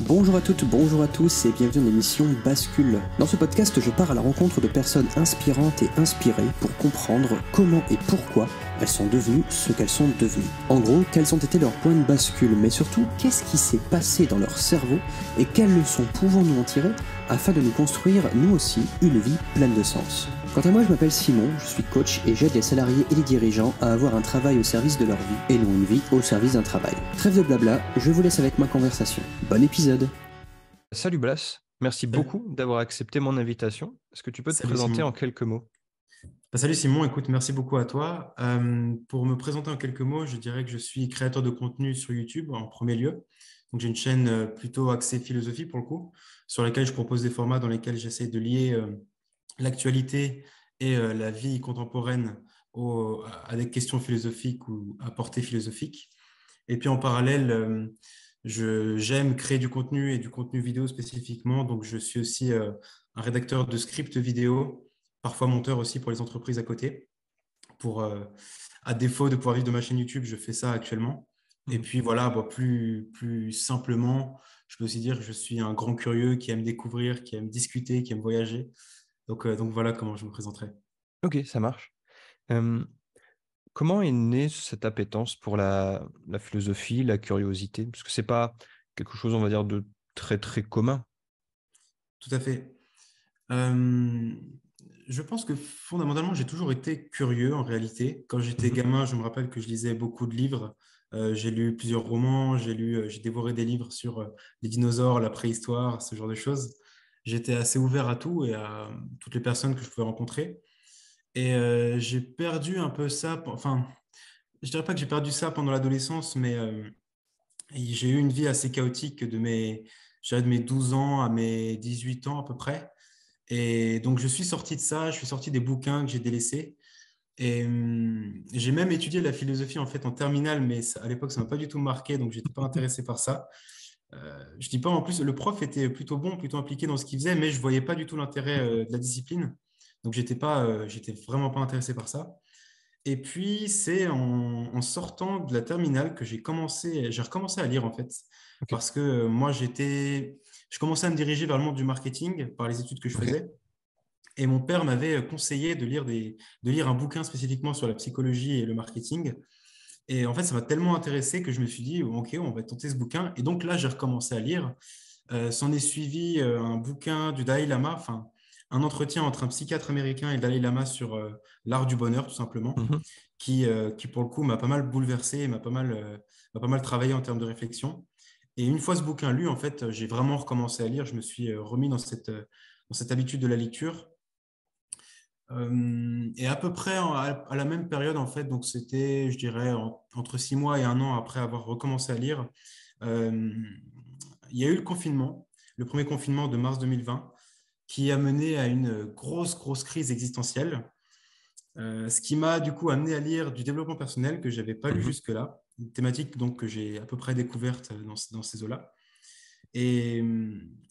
Bonjour à toutes, bonjour à tous et bienvenue dans l'émission Bascule. Dans ce podcast, je pars à la rencontre de personnes inspirantes et inspirées pour comprendre comment et pourquoi elles sont devenues ce qu'elles sont devenues. En gros, quels ont été leurs points de bascule, mais surtout, qu'est-ce qui s'est passé dans leur cerveau et quelles leçons pouvons-nous en tirer afin de nous construire, nous aussi, une vie pleine de sens. Quant à moi, je m'appelle Simon, je suis coach et j'aide les salariés et les dirigeants à avoir un travail au service de leur vie et non une vie au service d'un travail. Trêve de blabla, je vous laisse avec ma conversation. Bon épisode. Salut Blas, merci Salut, beaucoup d'avoir accepté mon invitation. Est-ce que tu peux te salut présenter en Simon. quelques mots? Salut Simon, écoute, merci beaucoup à toi. Pour me présenter en quelques mots, je dirais que je suis créateur de contenu sur YouTube en premier lieu. Donc j'ai une chaîne plutôt axée philosophie pour le coup, sur laquelle je propose des formats dans lesquels j'essaie de lier l'actualité et la vie contemporaine à des questions philosophiques ou à portée philosophique. Et puis en parallèle, j'aime créer du contenu et du contenu vidéo spécifiquement. Donc je suis aussi un rédacteur de scripts vidéo, parfois monteur aussi pour les entreprises à côté. Pour, à défaut de pouvoir vivre de ma chaîne YouTube, je fais ça actuellement. Et Mhm. puis voilà, bon, plus simplement, je peux aussi dire que je suis un grand curieux qui aime découvrir, qui aime discuter, qui aime voyager. Donc voilà comment je me présenterai. Ok, ça marche. Euh, Comment est née cette appétence pour la philosophie, la curiosité? Parce que c'est pas quelque chose, on va dire, de très très commun. Tout à fait. Euh, je pense que fondamentalement, j'ai toujours été curieux en réalité. Quand j'étais Mhm. gamin, je me rappelle que je lisais beaucoup de livres. J'ai lu plusieurs romans, j'ai dévoré des livres sur les dinosaures, la préhistoire, ce genre de choses. J'étais assez ouvert à tout et à toutes les personnes que je pouvais rencontrer. Et j'ai perdu un peu ça. Enfin, je dirais pas que j'ai perdu ça pendant l'adolescence, mais j'ai eu une vie assez chaotique je dirais de mes 12 ans à mes 18 ans à peu près. Et donc, je suis sorti de ça, je suis sorti des bouquins que j'ai délaissés. Et j'ai même étudié la philosophie en fait en terminale, mais à l'époque, ça m'a pas du tout marqué, donc j'étais pas intéressé par ça. Je dis pas en plus, le prof était plutôt bon, plutôt impliqué dans ce qu'il faisait, mais je voyais pas du tout l'intérêt de la discipline. Donc, j'étais vraiment pas intéressé par ça. Et puis, c'est en sortant de la terminale que j'ai recommencé à lire en fait, Ok, parce que moi, je commençais à me diriger vers le monde du marketing par les études que je ok. faisais. Et mon père m'avait conseillé de lire un bouquin spécifiquement sur la psychologie et le marketing. Et en fait, ça m'a tellement intéressé que je me suis dit, OK, on va tenter ce bouquin. Et donc là, j'ai recommencé à lire. S'en est suivi un bouquin du Dalai Lama, enfin, un entretien entre un psychiatre américain et le Dalai Lama sur l'art du bonheur, tout simplement, Mhm. qui pour le coup, m'a pas mal bouleversé et m'a pas mal travaillé en termes de réflexion. Et une fois ce bouquin lu, en fait, j'ai vraiment recommencé à lire. Je me suis remis dans cette habitude de la lecture. Et à peu près à la même période, en fait, donc c'était, je dirais, entre 6 mois et un an après avoir recommencé à lire, euh, il y a eu le confinement, le premier confinement de mars 2020, qui a mené à une grosse crise existentielle, ce qui m'a du coup amené à lire du développement personnel que j'avais pas lu Mhm. jusque-là, une thématique donc que j'ai à peu près découverte dans ces eaux-là. Et,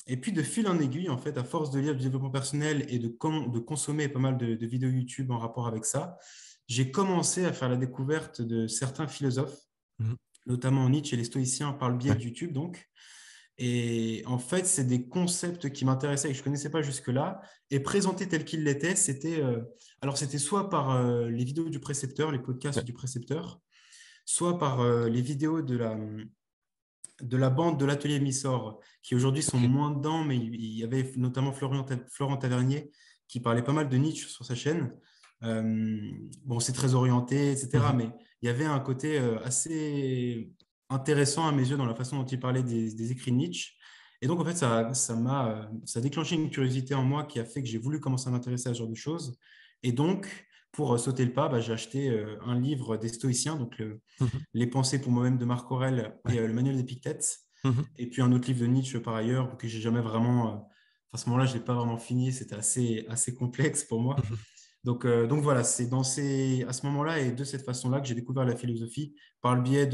et puis, de fil en aiguille, en fait, à force de lire du développement personnel et de consommer pas mal de vidéos YouTube en rapport avec ça, j'ai commencé à faire la découverte de certains philosophes, Mhm. notamment Nietzsche et les stoïciens par le biais de Ouais. YouTube, donc. Et en fait, c'est des concepts qui m'intéressaient et que je ne connaissais pas jusque-là. Et présentés tels qu'ils l'étaient, c'était soit par les vidéos du précepteur, les podcasts Ouais. du précepteur, soit par les vidéos de la bande de l'atelier Missor, qui aujourd'hui sont Ok. moins dedans, mais il y avait notamment Florent Tavernier qui parlait pas mal de Nietzsche sur sa chaîne. Bon, c'est très orienté, etc. Mhm. Mais il y avait un côté assez intéressant à mes yeux dans la façon dont il parlait des écrits de Nietzsche. Et donc, en fait, ça a déclenché une curiosité en moi qui a fait que j'ai voulu commencer à m'intéresser à ce genre de choses. Et donc, pour sauter le pas, bah, j'ai acheté un livre des Stoïciens, donc Mhm. les pensées pour moi-même de Marc Aurèle et Ouais. le manuel d'Épictète. Mhm. Et puis un autre livre de Nietzsche par ailleurs, que j'ai jamais vraiment. À ce moment-là, je l'ai pas vraiment fini. C'était assez complexe pour moi. Mhm. Donc voilà, c'est à ce moment-là et de cette façon-là que j'ai découvert la philosophie par le biais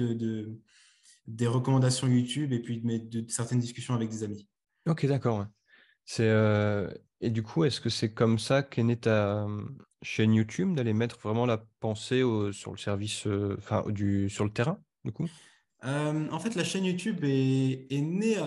des recommandations YouTube et puis de certaines discussions avec des amis. Ok, d'accord. Ouais. C'est, et du coup, est-ce que c'est comme ça qu'est née ta chaîne YouTube, d'aller mettre vraiment la pensée sur le service, enfin, sur le terrain, du coup? En fait, la chaîne YouTube est née.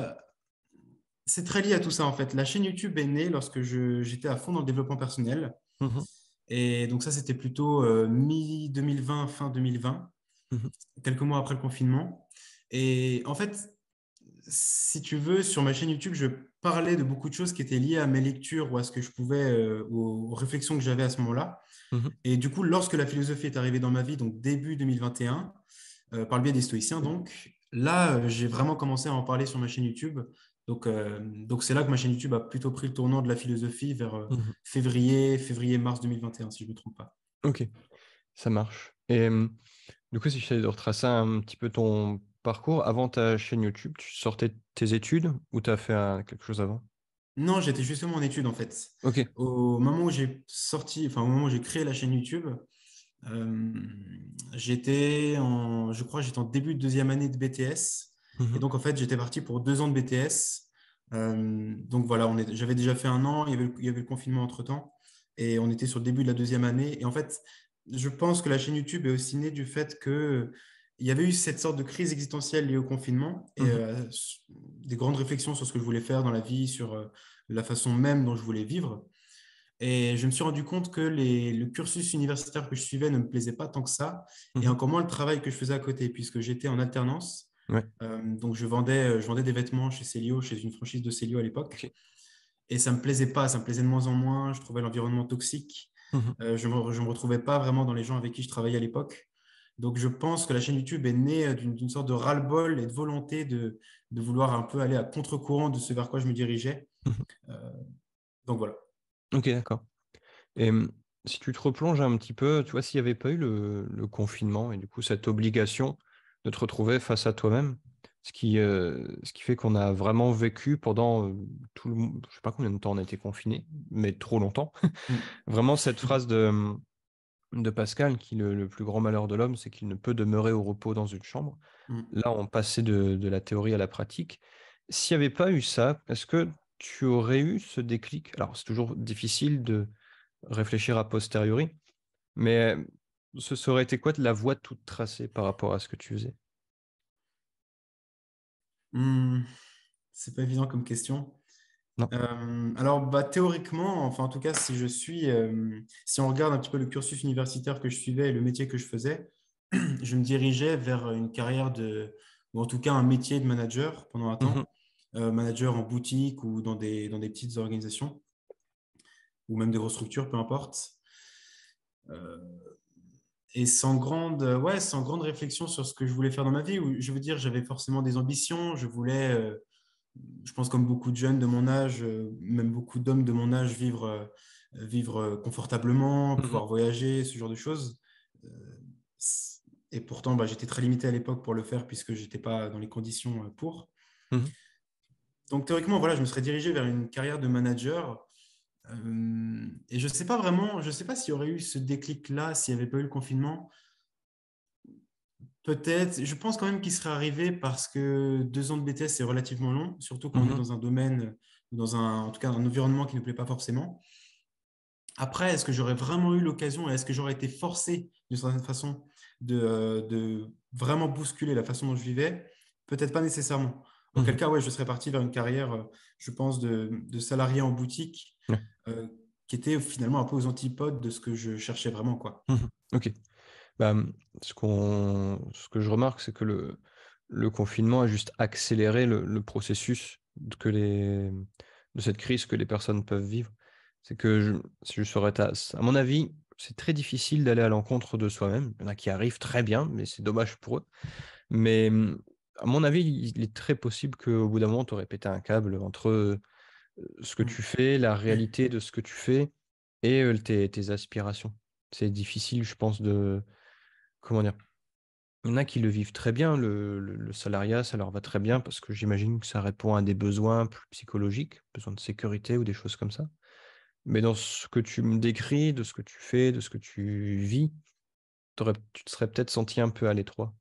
C'est très lié à tout ça, en fait. La chaîne YouTube est née lorsque j'étais à fond dans le développement personnel. Mhm, Et donc ça, c'était plutôt mi-2020, fin 2020, mhm, quelques mois après le confinement. Et en fait, si tu veux, sur ma chaîne YouTube, je parlais de beaucoup de choses qui étaient liées à mes lectures ou à ce que je pouvais, aux réflexions que j'avais à ce moment-là. mhm. Et du coup, lorsque la philosophie est arrivée dans ma vie, donc début 2021, par le biais des stoïciens, donc là, j'ai vraiment commencé à en parler sur ma chaîne YouTube. Donc c'est là que ma chaîne YouTube a plutôt pris le tournant de la philosophie vers Mhm. février-mars 2021, si je ne me trompe pas. Ok, ça marche. Et du coup, si j'essaie de retracer un petit peu ton parcours, avant ta chaîne YouTube, tu sortais de tes études ou tu as fait quelque chose avant? Non, j'étais justement en études en fait. Ok. Au moment où j'ai sorti, enfin au moment où j'ai créé la chaîne YouTube, euh, je crois, que j'étais en début de deuxième année de BTS. Et Mhm, donc en fait, j'étais parti pour 2 ans de BTS. Donc voilà, j'avais déjà fait un an, il y avait le confinement entre-temps, et on était sur le début de la deuxième année. Et en fait, je pense que la chaîne YouTube est aussi née du fait que il y avait eu cette sorte de crise existentielle liée au confinement et mhm, des grandes réflexions sur ce que je voulais faire dans la vie, sur la façon même dont je voulais vivre. Et je me suis rendu compte que le cursus universitaire que je suivais ne me plaisait pas tant que ça, et mhm. encore moins le travail que je faisais à côté, puisque j'étais en alternance. Ouais. Donc je vendais des vêtements chez Célio, chez une franchise de Célio à l'époque. Ok. Et ça me plaisait pas, ça me plaisait de moins en moins. Je trouvais l'environnement toxique. Mhm. Je me retrouvais pas vraiment dans les gens avec qui je travaillais à l'époque. Donc je pense que la chaîne YouTube est née d'une sorte de ras-le-bol et de volonté de vouloir un peu aller à contre-courant de ce vers quoi je me dirigeais. Mhm. Euh, donc voilà. Ok, d'accord. Et si tu te replonges un petit peu, tu vois, s'il n'y avait pas eu le confinement et du coup cette obligation de te retrouver face à toi-même, ce qui fait qu'on a vraiment vécu pendant je sais pas combien de temps on a été confinés, mais trop longtemps. Mm. Vraiment cette phrase de Pascal, qui le plus grand malheur de l'homme, c'est qu'il ne peut demeurer au repos dans une chambre. Mm. Là, on passait de la théorie à la pratique. S'il n'y avait pas eu ça, est-ce que tu aurais eu ce déclic? Alors, c'est toujours difficile de réfléchir a posteriori, mais ce aurait été quoi de la voie toute tracée par rapport à ce que tu faisais? Hmm, c'est pas évident comme question. Non. Alors, bah, théoriquement, enfin, en tout cas, si on regarde un petit peu le cursus universitaire que je suivais et le métier que je faisais, je me dirigeais vers une carrière ou en tout cas un métier de manager pendant un Mhm. temps, manager en boutique ou dans des petites organisations ou même des grosses structures, peu importe. Euh, et sans grande réflexion sur ce que je voulais faire dans ma vie. Je veux dire, j'avais forcément des ambitions. Je pense comme beaucoup de jeunes de mon âge, même beaucoup d'hommes de mon âge, vivre confortablement, Mhm. pouvoir voyager, ce genre de choses. Euh, et pourtant, bah, j'étais très limité à l'époque pour le faire puisque je n'étais pas dans les conditions pour. Mhm. Donc théoriquement, voilà, je me serais dirigé vers une carrière de manager. Et je ne sais pas vraiment, je ne sais pas s'il y aurait eu ce déclic-là, s'il n'y avait pas eu le confinement. Peut-être, je pense quand même qu'il serait arrivé parce que 2 ans de BTS, c'est relativement long, surtout quand on est Mhm. dans un domaine, en tout cas, un environnement qui ne plaît pas forcément. Après, est-ce que j'aurais vraiment eu l'occasion et est-ce que j'aurais été forcé d'une certaine façon de vraiment bousculer la façon dont je vivais? Peut-être pas nécessairement. Auquel Mhm. cas, ouais, je serais parti vers une carrière, je pense, de salarié en boutique, Ouais. euh, qui était finalement un peu aux antipodes de ce que je cherchais vraiment, quoi. Mhm. Ok. Bah, ce que je remarque, c'est que le confinement a juste accéléré le processus de cette crise que les personnes peuvent vivre. C'est que si je serais à mon avis, c'est très difficile d'aller à l'encontre de soi-même. Il y en a qui arrivent très bien, mais c'est dommage pour eux. Mais à mon avis, il est très possible qu'au bout d'un moment, tu aurais pété un câble entre ce que Mm. tu fais, la réalité de ce que tu fais et tes aspirations. C'est difficile, je pense, comment dire? Il y en a qui le vivent très bien, le salariat, ça leur va très bien parce que j'imagine que ça répond à des besoins plus psychologiques, besoin de sécurité ou des choses comme ça. Mais dans ce que tu me décris, de ce que tu fais, de ce que tu vis, tu te serais peut-être senti un peu à l'étroit.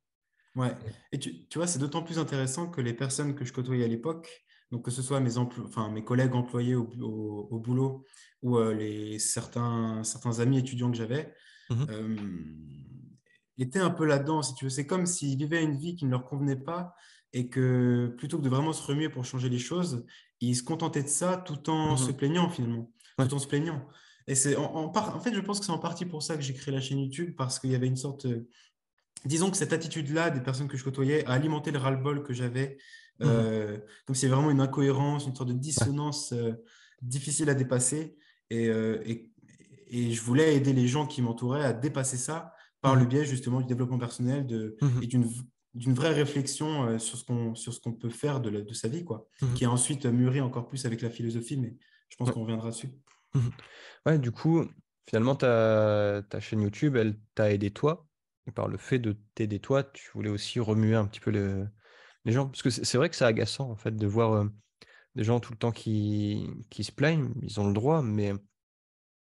Ouais. Et tu vois, c'est d'autant plus intéressant que les personnes que je côtoyais à l'époque, donc que ce soit enfin, mes collègues employés au boulot ou certains amis étudiants que j'avais, Mhm. euh, étaient un peu là-dedans, si tu veux. C'est comme s'ils vivaient une vie qui ne leur convenait pas et que plutôt que de vraiment se remuer pour changer les choses, ils se contentaient de ça tout en se Mhm. plaignant finalement, Ouais. tout en se plaignant. Et c'est en fait, je pense que c'est en partie pour ça que j'ai créé la chaîne YouTube, parce qu'il y avait une sorte, disons que cette attitude-là des personnes que je côtoyais a alimenté le ras-le-bol que j'avais, Mhm. comme s'il y avait vraiment une incohérence, une sorte de Ouais. dissonance difficile à dépasser. Et, euh, et, et je voulais aider les gens qui m'entouraient à dépasser ça par le Mhm. biais justement du développement personnel Mhm. et d'une vraie réflexion sur ce qu'on peut faire de sa vie, quoi, Mhm. qui a ensuite mûri encore plus avec la philosophie, mais je pense Ouais. qu'on reviendra dessus. Mhm. Ouais, du coup, finalement, ta chaîne YouTube, elle t'a aidé toi. Et par le fait de t'aider toi, tu voulais aussi remuer un petit peu les gens. Parce que c'est vrai que c'est agaçant, en fait, de voir des gens tout le temps qui se plaignent. Ils ont le droit, mais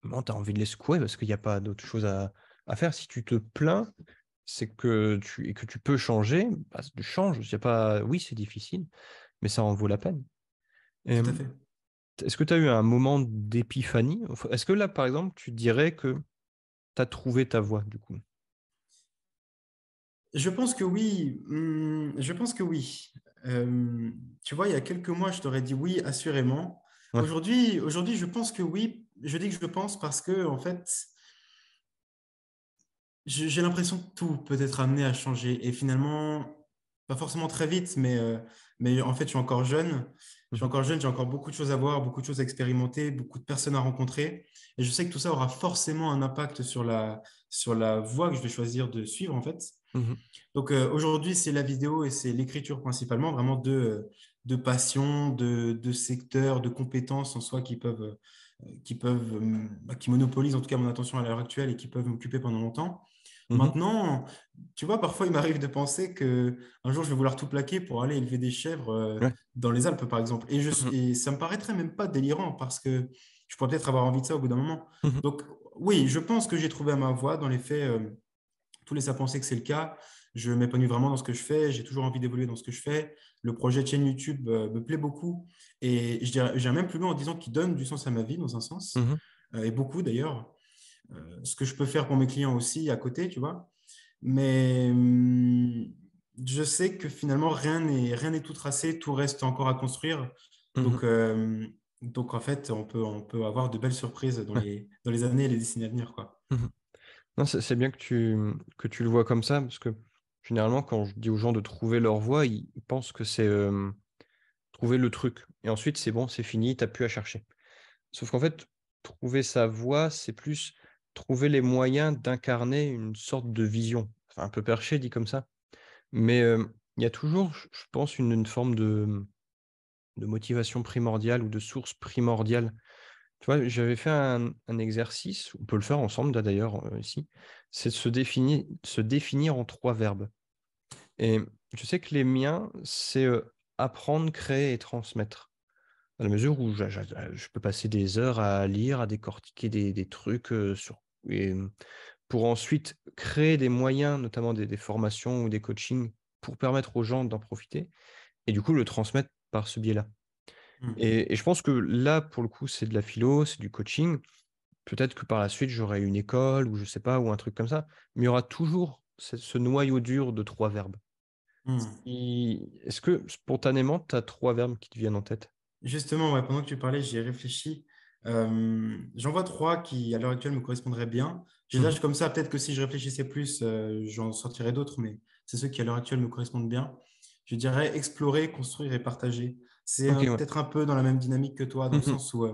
bon, tu as envie de les secouer parce qu'il n'y a pas d'autre chose à faire. Si tu te plains, c'est que tu peux changer, bah, tu changes. Y a pas... Oui, c'est difficile, mais ça en vaut la peine. Et, Tout à fait. est-ce que tu as eu un moment d'épiphanie? Est-ce que là, par exemple, tu dirais que tu as trouvé ta voie, du coup? Je pense que oui. Je pense que oui. Tu vois, il y a quelques mois, je t'aurais dit oui, assurément. Ouais. Aujourd'hui, je pense que oui. Je dis que je pense parce que, en fait, j'ai l'impression que tout peut être amené à changer. Et finalement, pas forcément très vite, mais en fait, je suis encore jeune. Je suis Mhm. encore jeune, j'ai encore beaucoup de choses à voir, beaucoup de choses à expérimenter, beaucoup de personnes à rencontrer. Et je sais que tout ça aura forcément un impact sur la voie que je vais choisir de suivre, en fait. Mhm. Donc aujourd'hui, c'est la vidéo et c'est l'écriture principalement, vraiment de passion, de secteurs, de compétences en soi qui monopolisent en tout cas mon attention à l'heure actuelle et qui peuvent m'occuper pendant longtemps. Mhm. Maintenant, tu vois, parfois il m'arrive de penser que un jour je vais vouloir tout plaquer pour aller élever des chèvres Ouais. dans les Alpes, par exemple. Mhm. Et ça me paraîtrait même pas délirant parce que je pourrais peut-être avoir envie de ça au bout d'un moment. Mhm. Donc oui, je pense que j'ai trouvé ma voie. Dans les faits, tout laisse à penser que c'est le cas. Je m'épanouis vraiment dans ce que je fais. J'ai toujours envie d'évoluer dans ce que je fais. Le projet de chaîne YouTube me plaît beaucoup. Et j'irais même plus loin en disant qu'il donne du sens à ma vie, dans un sens, Mhm. et beaucoup d'ailleurs. Ce que je peux faire pour mes clients aussi à côté, tu vois. Mais je sais que finalement, rien n'est tout tracé. Tout reste encore à construire. Mhm. Donc, donc en fait, on peut avoir de belles surprises Ouais. dans les années et les décennies à venir, quoi. Mhm. Non, c'est bien que tu le vois comme ça, parce que généralement, quand je dis aux gens de trouver leur voie, ils pensent que c'est trouver le truc. Et ensuite, c'est bon, c'est fini, t'as plus à chercher. Sauf qu'en fait, trouver sa voie, c'est plus trouver les moyens d'incarner une sorte de vision. Enfin, un peu perché dit comme ça. Mais il y a toujours, je pense, une forme de motivation primordiale ou de source primordiale. Tu vois, j'avais fait un exercice, on peut le faire ensemble là, d'ailleurs ici, c'est de se définir en 3 verbes. Et je sais que les miens, c'est apprendre, créer et transmettre. Dans la mesure où je peux passer des heures à lire, à décortiquer des trucs pour ensuite créer des moyens, notamment des formations ou des coachings, pour permettre aux gens d'en profiter, et du coup le transmettre par ce biais-là. Hmm. Et je pense que là, pour le coup, c'est de la philo, c'est du coaching. Peut-être que par la suite, j'aurai une école ou je sais pas, ou un truc comme ça. Mais il y aura toujours ce noyau dur de 3 verbes. Hmm. Est-ce que spontanément, tu as 3 verbes qui te viennent en tête? Justement, ouais, pendant que tu parlais, j'y ai réfléchi. J'en vois trois qui, à l'heure actuelle, me correspondraient bien. J'ai Mhm. l'âge comme ça, peut-être que si je réfléchissais plus, j'en sortirais d'autres, mais c'est ceux qui, à l'heure actuelle, me correspondent bien. Je dirais explorer, construire et partager. C'est Ok, ouais. peut-être un peu dans la même dynamique que toi, dans le Mhm. sens où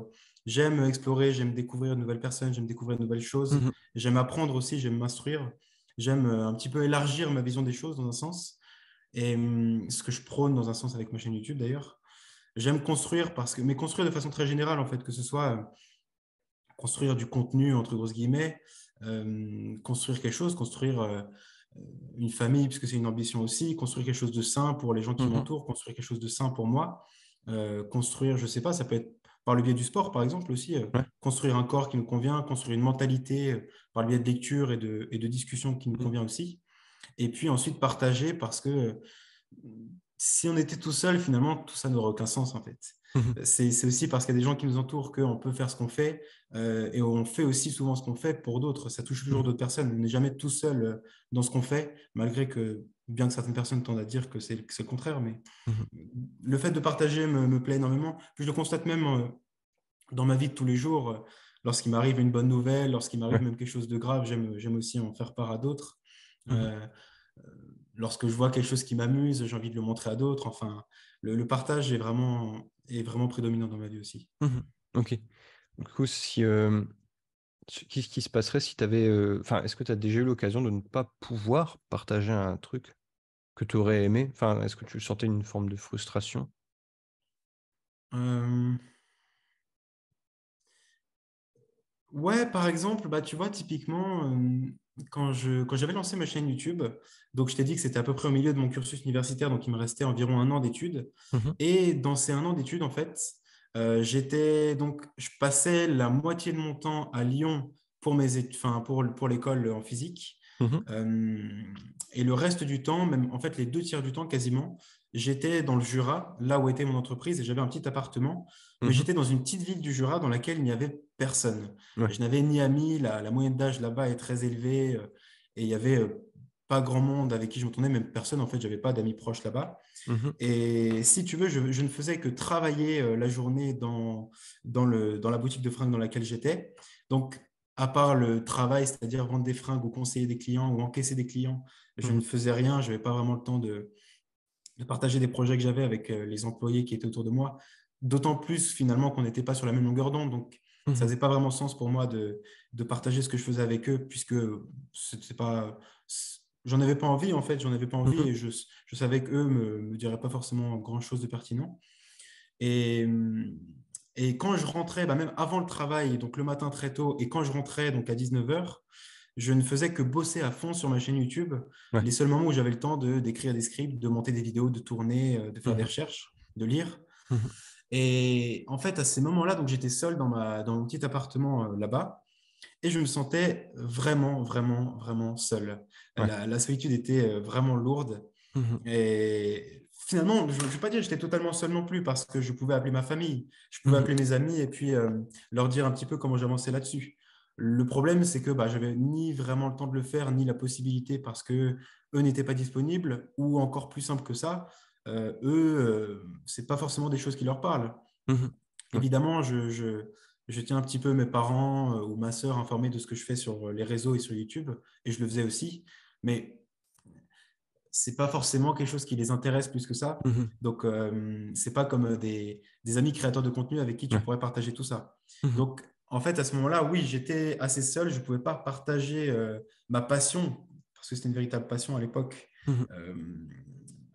j'aime explorer, j'aime découvrir de nouvelles personnes, j'aime découvrir de nouvelles choses, Mhm. j'aime apprendre aussi, j'aime m'instruire, j'aime un petit peu élargir ma vision des choses, dans un sens. Et ce que je prône, dans un sens, avec ma chaîne YouTube, d'ailleurs. J'aime construire mais construire de façon très générale, en fait, que ce soit construire du contenu, entre grosses guillemets, construire quelque chose, construire une famille, puisque c'est une ambition aussi, construire quelque chose de sain pour les gens qui Mhm. m'entourent, construire quelque chose de sain pour moi, construire, je sais pas, ça peut être par le biais du sport, par exemple, aussi, Ouais. construire un corps qui nous convient, construire une mentalité par le biais de lecture et de discussion qui nous Mhm. convient aussi. Et puis ensuite partager parce que si on était tout seul, finalement, tout ça n'aurait aucun sens, en fait. Mhm. C'est aussi parce qu'il y a des gens qui nous entourent qu'on peut faire ce qu'on fait et on fait aussi souvent ce qu'on fait pour d'autres. Ça touche toujours Mhm. d'autres personnes. On n'est jamais tout seul dans ce qu'on fait, malgré que bien que certaines personnes tendent à dire que c'est le contraire, mais Mhm. le fait de partager me plaît énormément. Puis je le constate même dans ma vie de tous les jours. Lorsqu'il m'arrive une bonne nouvelle, lorsqu'il m'arrive Ouais. même quelque chose de grave, j'aime aussi en faire part à d'autres. Mhm. Euh, Lorsque je vois quelque chose qui m'amuse, j'ai envie de le montrer à d'autres. Enfin, le partage est vraiment prédominant dans ma vie aussi. Mhm. Ok. Du coup, si, qu'est-ce qui se passerait si tu avais. Enfin, est-ce que tu as déjà eu l'occasion de ne pas pouvoir partager un truc que tu aurais aimé? Enfin, est-ce que tu sentais une forme de frustration? Euh, Ouais, par exemple, bah, tu vois, typiquement, quand j'avais lancé ma chaîne YouTube, donc je t'ai dit que c'était à peu près au milieu de mon cursus universitaire, donc il me restait environ un an d'études. Mhm. Et dans ces un an d'études, en fait, donc, je passais la moitié de mon temps à Lyon pour mes études, enfin, pour l'école en physique. Mhm. Euh, et le reste du temps, même en fait les deux tiers du temps quasiment, j'étais dans le Jura, là où était mon entreprise, et j'avais un petit appartement, mais Mhm. j'étais dans une petite ville du Jura dans laquelle il n'y avait personne. Ouais. Je n'avais ni amis, la moyenne d'âge là-bas est très élevée, et il y avait pas grand monde avec qui je m'entendais, même personne, en fait, j'avais pas d'amis proches là-bas. Mhm. Et si tu veux, je ne faisais que travailler la journée dans la boutique de fringues dans laquelle j'étais. Donc, à part le travail, c'est-à-dire vendre des fringues ou conseiller des clients ou encaisser des clients, je ne Mhm. faisais rien. Je n'avais pas vraiment le temps de partager des projets que j'avais avec les employés qui étaient autour de moi. D'autant plus finalement qu'on n'était pas sur la même longueur d'onde. Donc, ça Mhm. faisait pas vraiment sens pour moi de partager ce que je faisais avec eux, puisque c'était pas, j'en avais pas envie en fait, j'en avais pas envie Mhm. et je savais qu'eux me diraient pas forcément grand-chose de pertinent. Et, et quand je rentrais, bah, même avant le travail, donc le matin très tôt, et quand je rentrais donc à 19h, je ne faisais que bosser à fond sur ma chaîne YouTube. Ouais. Les seuls moments où j'avais le temps d'écrire des scripts, de monter des vidéos, de tourner, de faire des Mhm. recherches, de lire. Mhm. Et en fait, à ces moments-là, donc j'étais seul dans mon petit appartement là-bas. Et je me sentais vraiment, vraiment, vraiment seul. Ouais. La solitude était vraiment lourde. Mhm. Et finalement, je ne vais pas dire que j'étais totalement seul non plus parce que je pouvais appeler ma famille, je pouvais Mhm. appeler mes amis et puis leur dire un petit peu comment j'avançais là-dessus. Le problème, c'est que bah, j'avais ni vraiment le temps de le faire, ni la possibilité parce que eux n'étaient pas disponibles, ou encore plus simple que ça, c'est pas forcément des choses qui leur parlent. Mhm. Ouais. Évidemment, je tiens un petit peu mes parents ou ma sœur informés de ce que je fais sur les réseaux et sur YouTube, et je le faisais aussi, mais c'est pas forcément quelque chose qui les intéresse plus que ça. Mhm. Donc, c'est pas comme des amis créateurs de contenu avec qui tu Ouais. pourrais partager tout ça. Mhm. Donc, en fait, à ce moment-là, oui, j'étais assez seul, je pouvais pas partager ma passion, parce que c'était une véritable passion à l'époque, Mhm. euh,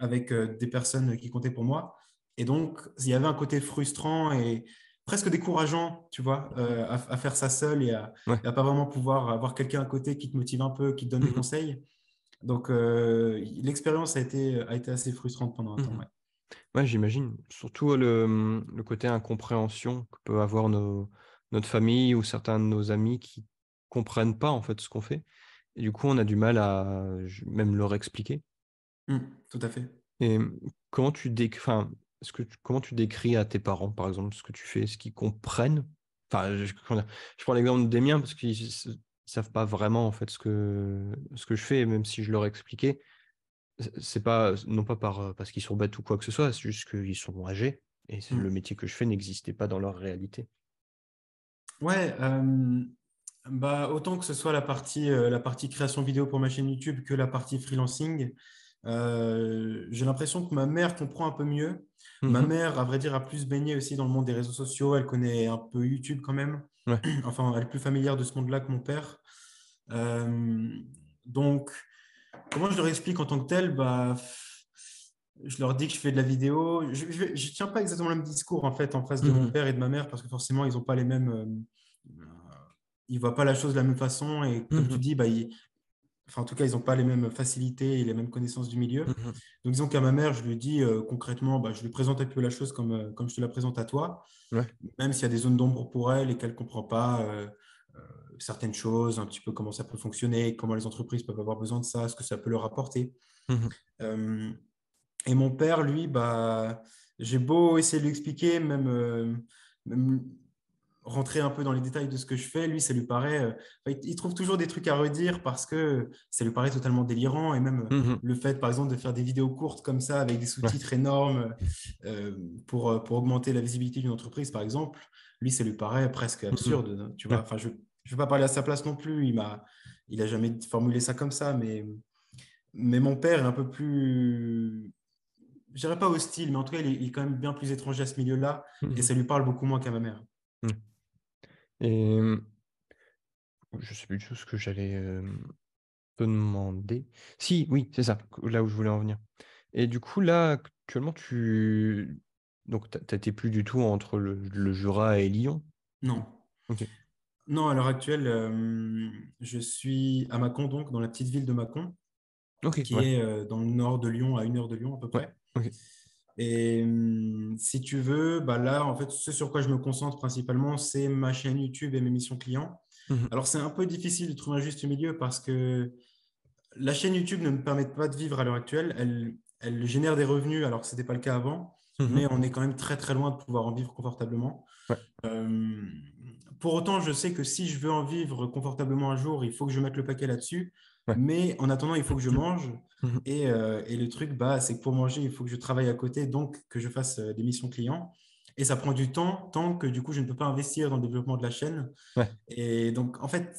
avec des personnes qui comptaient pour moi. Et donc, il y avait un côté frustrant et presque décourageant, tu vois, à faire ça seul Ouais. et à pas vraiment pouvoir avoir quelqu'un à côté qui te motive un peu, qui te donne des Mhm. conseils. Donc, l'expérience a été assez frustrante pendant un temps. Mhm. Ouais. Ouais, j'imagine. Surtout le côté incompréhension que peut avoir notre famille ou certains de nos amis qui comprennent pas en fait ce qu'on fait. Et du coup, on a du mal à même leur expliquer. Tout à fait. Et comment enfin, comment tu décris à tes parents, par exemple, ce que tu fais? Est-ce qu'ils comprennent? Enfin, comment dire, je prends l'exemple des miens parce qu'ils savent pas vraiment en fait ce que je fais, et même si je leur expliquais. C'est pas, non pas parce qu'ils sont bêtes ou quoi que ce soit, c'est juste qu'ils sont âgés et le Mm. métier que je fais n'existait pas dans leur réalité. Ouais, bah, autant que ce soit la partie création vidéo pour ma chaîne YouTube que la partie freelancing, j'ai l'impression que ma mère comprend un peu mieux. Ma Mhm. mère, à vrai dire, a plus baigné aussi dans le monde des réseaux sociaux. Elle connaît un peu YouTube quand même. Ouais. Enfin, elle est plus familière de ce monde-là que mon père. Euh, donc, comment je leur explique en tant que tel? Bah, je leur dis que je fais de la vidéo. Je tiens pas exactement le même discours en fait en face de mon Mhm. père et de ma mère parce que forcément ils ont pas les mêmes, ils voient pas la chose de la même façon et comme tu Mhm. dis, bah, enfin en tout cas ils ont pas les mêmes facilités et les mêmes connaissances du milieu. Mhm. Donc disons qu'à ma mère je lui dis concrètement, bah, je lui présente un peu la chose comme je te la présente à toi, Ouais. même s'il y a des zones d'ombre pour elle et qu'elle comprend pas. Certaines choses, un petit peu comment ça peut fonctionner, comment les entreprises peuvent avoir besoin de ça, ce que ça peut leur apporter. Mhm. Euh, Et mon père, lui, bah, j'ai beau essayer de lui expliquer, même rentrer un peu dans les détails de ce que je fais. Lui, ça lui paraît, il trouve toujours des trucs à redire parce que ça lui paraît totalement délirant. Et même Mhm. le fait, par exemple, de faire des vidéos courtes comme ça avec des Ouais. sous-titres énormes pour augmenter la visibilité d'une entreprise, par exemple, lui, ça lui paraît presque Mhm. absurde. Tu vois, Ouais. enfin, je ne vais pas parler à sa place non plus. Il a jamais formulé ça comme ça, mais mon père est un peu plus, je dirais pas hostile, mais en tout cas, il est quand même bien plus étranger à ce milieu-là et Mhm. ça lui parle beaucoup moins qu'à ma mère. Mhm. Et je sais plus du tout ce que j'allais te demander. Si, oui, c'est ça, là où je voulais en venir. Et du coup, là, actuellement, donc, t'étais plus du tout entre le Jura et Lyon. Non. Ok. Non, à l'heure actuelle, je suis à Mâcon, donc dans la petite ville de Mâcon, Ok, qui ouais. est dans le nord de Lyon, à 1 heure de Lyon à peu Ouais. près. Ok. Et si tu veux, bah là, en fait, ce sur quoi je me concentre principalement, c'est ma chaîne YouTube et mes missions clients. Mhm. Alors, c'est un peu difficile de trouver un juste milieu parce que la chaîne YouTube ne me permet pas de vivre à l'heure actuelle. Elle génère des revenus alors que ce n'était pas le cas avant, mais Mhm. on est quand même très très loin de pouvoir en vivre confortablement. Ouais. Euh, pour autant, je sais que si je veux en vivre confortablement un jour, il faut que je mette le paquet là-dessus. Ouais. Mais en attendant, il faut que je mange. Mhm. Et le truc, bah, c'est que pour manger, il faut que je travaille à côté, donc que je fasse des missions clients. Et ça prend du temps, tant que du coup, je ne peux pas investir dans le développement de la chaîne. Ouais. Et donc, en fait,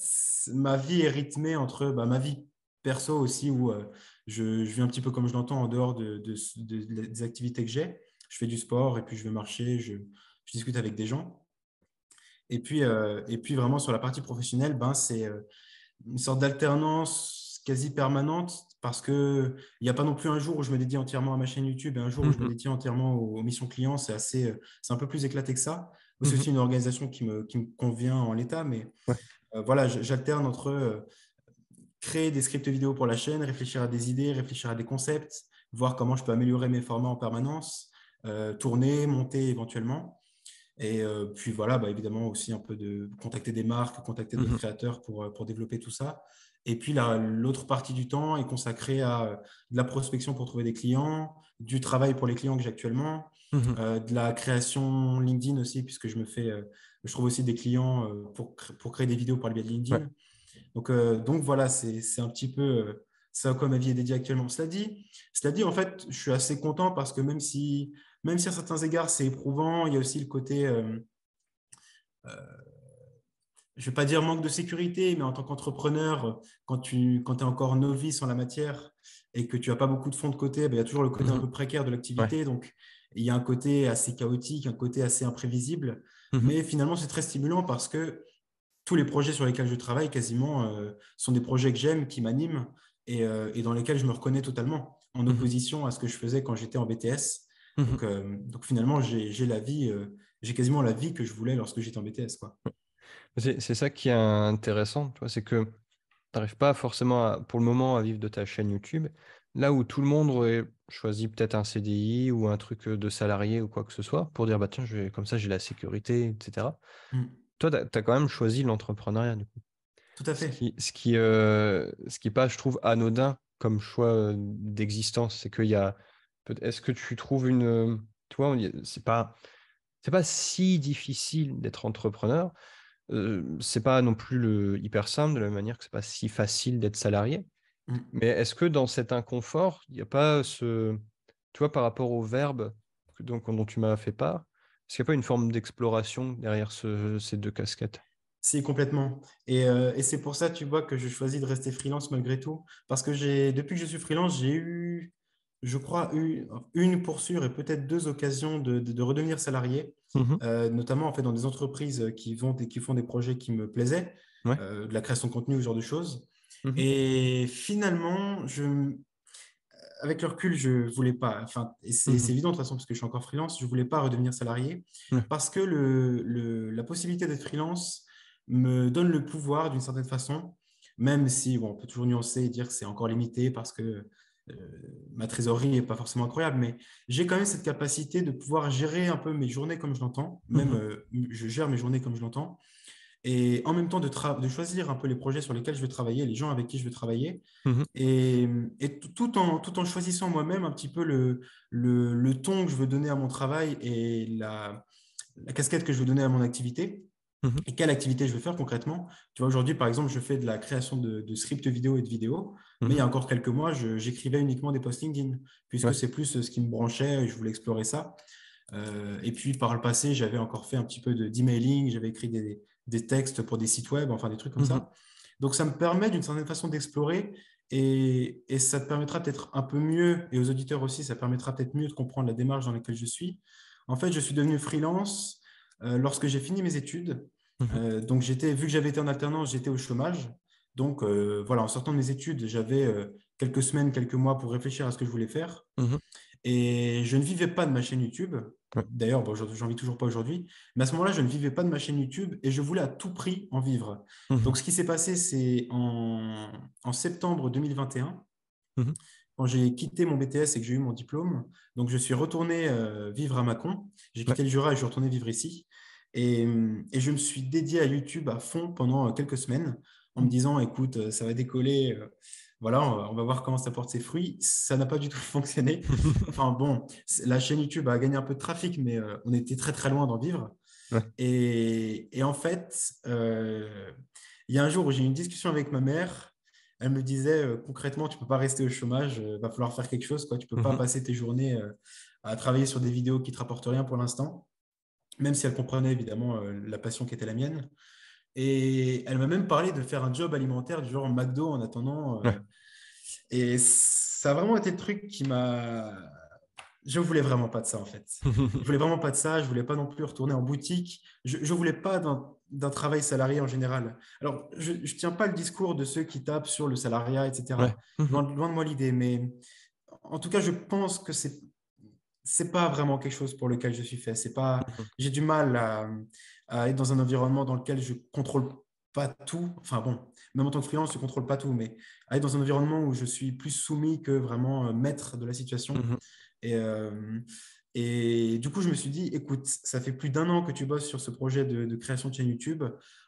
ma vie est rythmée entre bah, ma vie perso aussi, où je vis un petit peu comme je l'entends en dehors des activités que j'ai. Je fais du sport et puis je vais marcher, je discute avec des gens. Et puis vraiment sur la partie professionnelle, ben, c'est une sorte d'alternance quasi permanente parce que il n'y a pas non plus un jour où je me dédie entièrement à ma chaîne YouTube et un jour où je me Mhm. dédie entièrement aux missions clients. C'est un peu plus éclaté que ça. C'est aussi Mhm. une organisation qui me convient en l'état, mais Ouais. voilà, j'alterne entre créer des scripts vidéo pour la chaîne, réfléchir à des idées, réfléchir à des concepts, voir comment je peux améliorer mes formats en permanence, tourner, monter éventuellement. Et puis voilà, bah, évidemment aussi un peu de contacter des marques, contacter d'autres Mhm. créateurs pour développer tout ça. Et puis l'autre partie du temps est consacrée à de la prospection pour trouver des clients, du travail pour les clients que j'ai actuellement, Mhm. de la création LinkedIn aussi, puisque je trouve aussi des clients pour créer des vidéos par le biais de Ouais. LinkedIn. Donc voilà, c'est un petit peu ça à quoi ma vie est dédiée actuellement. Cela dit, en fait, je suis assez content parce que même si à certains égards c'est éprouvant, il y a aussi le côté, je ne vais pas dire manque de sécurité, mais en tant qu'entrepreneur, quand es encore novice en la matière et que tu n'as pas beaucoup de fonds de côté, ben, il y a toujours le côté un Mhm. peu précaire de Ouais. l'activité. Donc, il y a un côté assez chaotique, un côté assez imprévisible. Mhm. Mais finalement, c'est très stimulant parce que tous les projets sur lesquels je travaille quasiment sont des projets que j'aime, qui m'animent et dans lesquels je me reconnais totalement, en Mhm. opposition à ce que je faisais quand j'étais en BTS. Mhm. Donc finalement, j'ai quasiment la vie que je voulais lorsque j'étais en BTS, quoi. C'est ça qui est intéressant, tu vois, c'est que tu n'arrives pas forcément pour le moment à vivre de ta chaîne YouTube, là où tout le monde aurait choisi peut-être un CDI ou un truc de salarié ou quoi que ce soit, pour dire bah tiens, comme ça j'ai la sécurité, etc. Mm. Toi, tu as quand même choisi l'entrepreneuriat, du coup. Tout à Ce fait. qui, ce qui, euh, ce qui est pas, je trouve, anodin comme choix d'existence, c'est qu'il y a. Est-ce que tu trouves tu vois, c'est pas si difficile d'être entrepreneur. C'est pas non plus le hyper simple, de la même manière que c'est pas si facile d'être salarié. Mm. Mais est-ce que dans cet inconfort, il n'y a pas tu vois, par rapport au verbe dont tu m'as fait part, est-ce qu'il n'y a pas une forme d'exploration derrière ces deux casquettes? Si, complètement. Et c'est pour ça, tu vois, que je choisis de rester freelance malgré tout. Parce que depuis que je suis freelance, j'ai eu, je crois, une pour sûr et peut-être deux occasions de redevenir salarié, Mhm. notamment en fait dans des entreprises qui font des projets qui me plaisaient, Ouais. de la création de contenu, ce genre de choses. Mhm. Et finalement, avec le recul, je voulais pas, enfin, et c'est Mhm. évident de toute façon parce que je suis encore freelance, je voulais pas redevenir salarié Ouais. parce que la possibilité d'être freelance me donne le pouvoir d'une certaine façon, même si bon, on peut toujours nuancer et dire que c'est encore limité parce que euh, ma trésorerie n'est pas forcément incroyable, mais j'ai quand même cette capacité de pouvoir gérer un peu mes journées comme je l'entends, même Mhm. je gère mes journées comme je l'entends, et en même temps de choisir un peu les projets sur lesquels je veux travailler, les gens avec qui je veux travailler Mhm. et, et tout en choisissant moi-même un petit peu le ton que je veux donner à mon travail et la casquette que je veux donner à mon activité. Mhm. et quelle activité je veux faire concrètement. Tu vois, aujourd'hui, par exemple, je fais de la création de scripts vidéo et de vidéos, mais il y Mhm. a encore quelques mois, j'écrivais uniquement des posts LinkedIn, puisque Ouais. c'est plus ce qui me branchait et je voulais explorer ça. Et puis, par le passé, j'avais encore fait un petit peu d'emailing, j'avais écrit des textes pour des sites web, enfin des trucs comme Mhm. ça. Donc, ça me permet d'une certaine façon d'explorer et ça te permettra peut-être un peu mieux, et aux auditeurs aussi, ça permettra peut-être mieux de comprendre la démarche dans laquelle je suis. En fait, je suis devenu freelance lorsque j'ai fini mes études. Mhm. Donc, vu que j'avais été en alternance, j'étais au chômage. Donc, voilà, en sortant de mes études, j'avais quelques semaines, quelques mois pour réfléchir à ce que je voulais faire. Mhm. Et je ne vivais pas de ma chaîne YouTube. Ouais. D'ailleurs, bon, j'en vis toujours pas aujourd'hui. Mais à ce moment-là, je ne vivais pas de ma chaîne YouTube et je voulais à tout prix en vivre. Mhm. Donc, ce qui s'est passé, c'est en septembre 2021, Mhm. quand j'ai quitté mon BTS et que j'ai eu mon diplôme. Donc, je suis retourné vivre à Mâcon. J'ai Ouais. quitté le Jura et je suis retourné vivre ici. Et je me suis dédié à YouTube à fond pendant quelques semaines en me Mhm. disant, écoute, ça va décoller. Voilà, on va voir comment ça porte ses fruits. Ça n'a pas du tout fonctionné. Enfin bon, la chaîne YouTube a gagné un peu de trafic, mais on était très très loin d'en vivre. Ouais. Et en fait, il y a un jour où j'ai eu une discussion avec ma mère. Elle me disait concrètement, tu ne peux pas rester au chômage, il va falloir faire quelque chose, quoi. Tu ne peux pas Mhm. passer tes journées à travailler sur des vidéos qui ne te rapportent rien pour l'instant, même si elle comprenait évidemment la passion qui était la mienne. Et elle m'a même parlé de faire un job alimentaire du genre McDo en attendant. Ouais. Et ça a vraiment été le truc qui m'a. Je voulais vraiment pas de ça en fait. Je voulais vraiment pas de ça. Je voulais pas non plus retourner en boutique. Je voulais pas d'un travail salarié en général. Alors, je tiens pas le discours de ceux qui tapent sur le salariat, Ouais. etc. Mhm. Loin de moi l'idée, mais en tout cas, je pense que c'est pas vraiment quelque chose pour lequel je suis fait. C'est pas, Mhm. j'ai du mal à être dans un environnement dans lequel je contrôle pas tout. Enfin bon, même en tant que freelance, je contrôle pas tout, mais à être dans un environnement où je suis plus soumis que vraiment maître de la situation. Mhm. Et, euh, et du coup, je me suis dit, écoute, ça fait plus d'1 an que tu bosses sur ce projet de création de chaîne YouTube.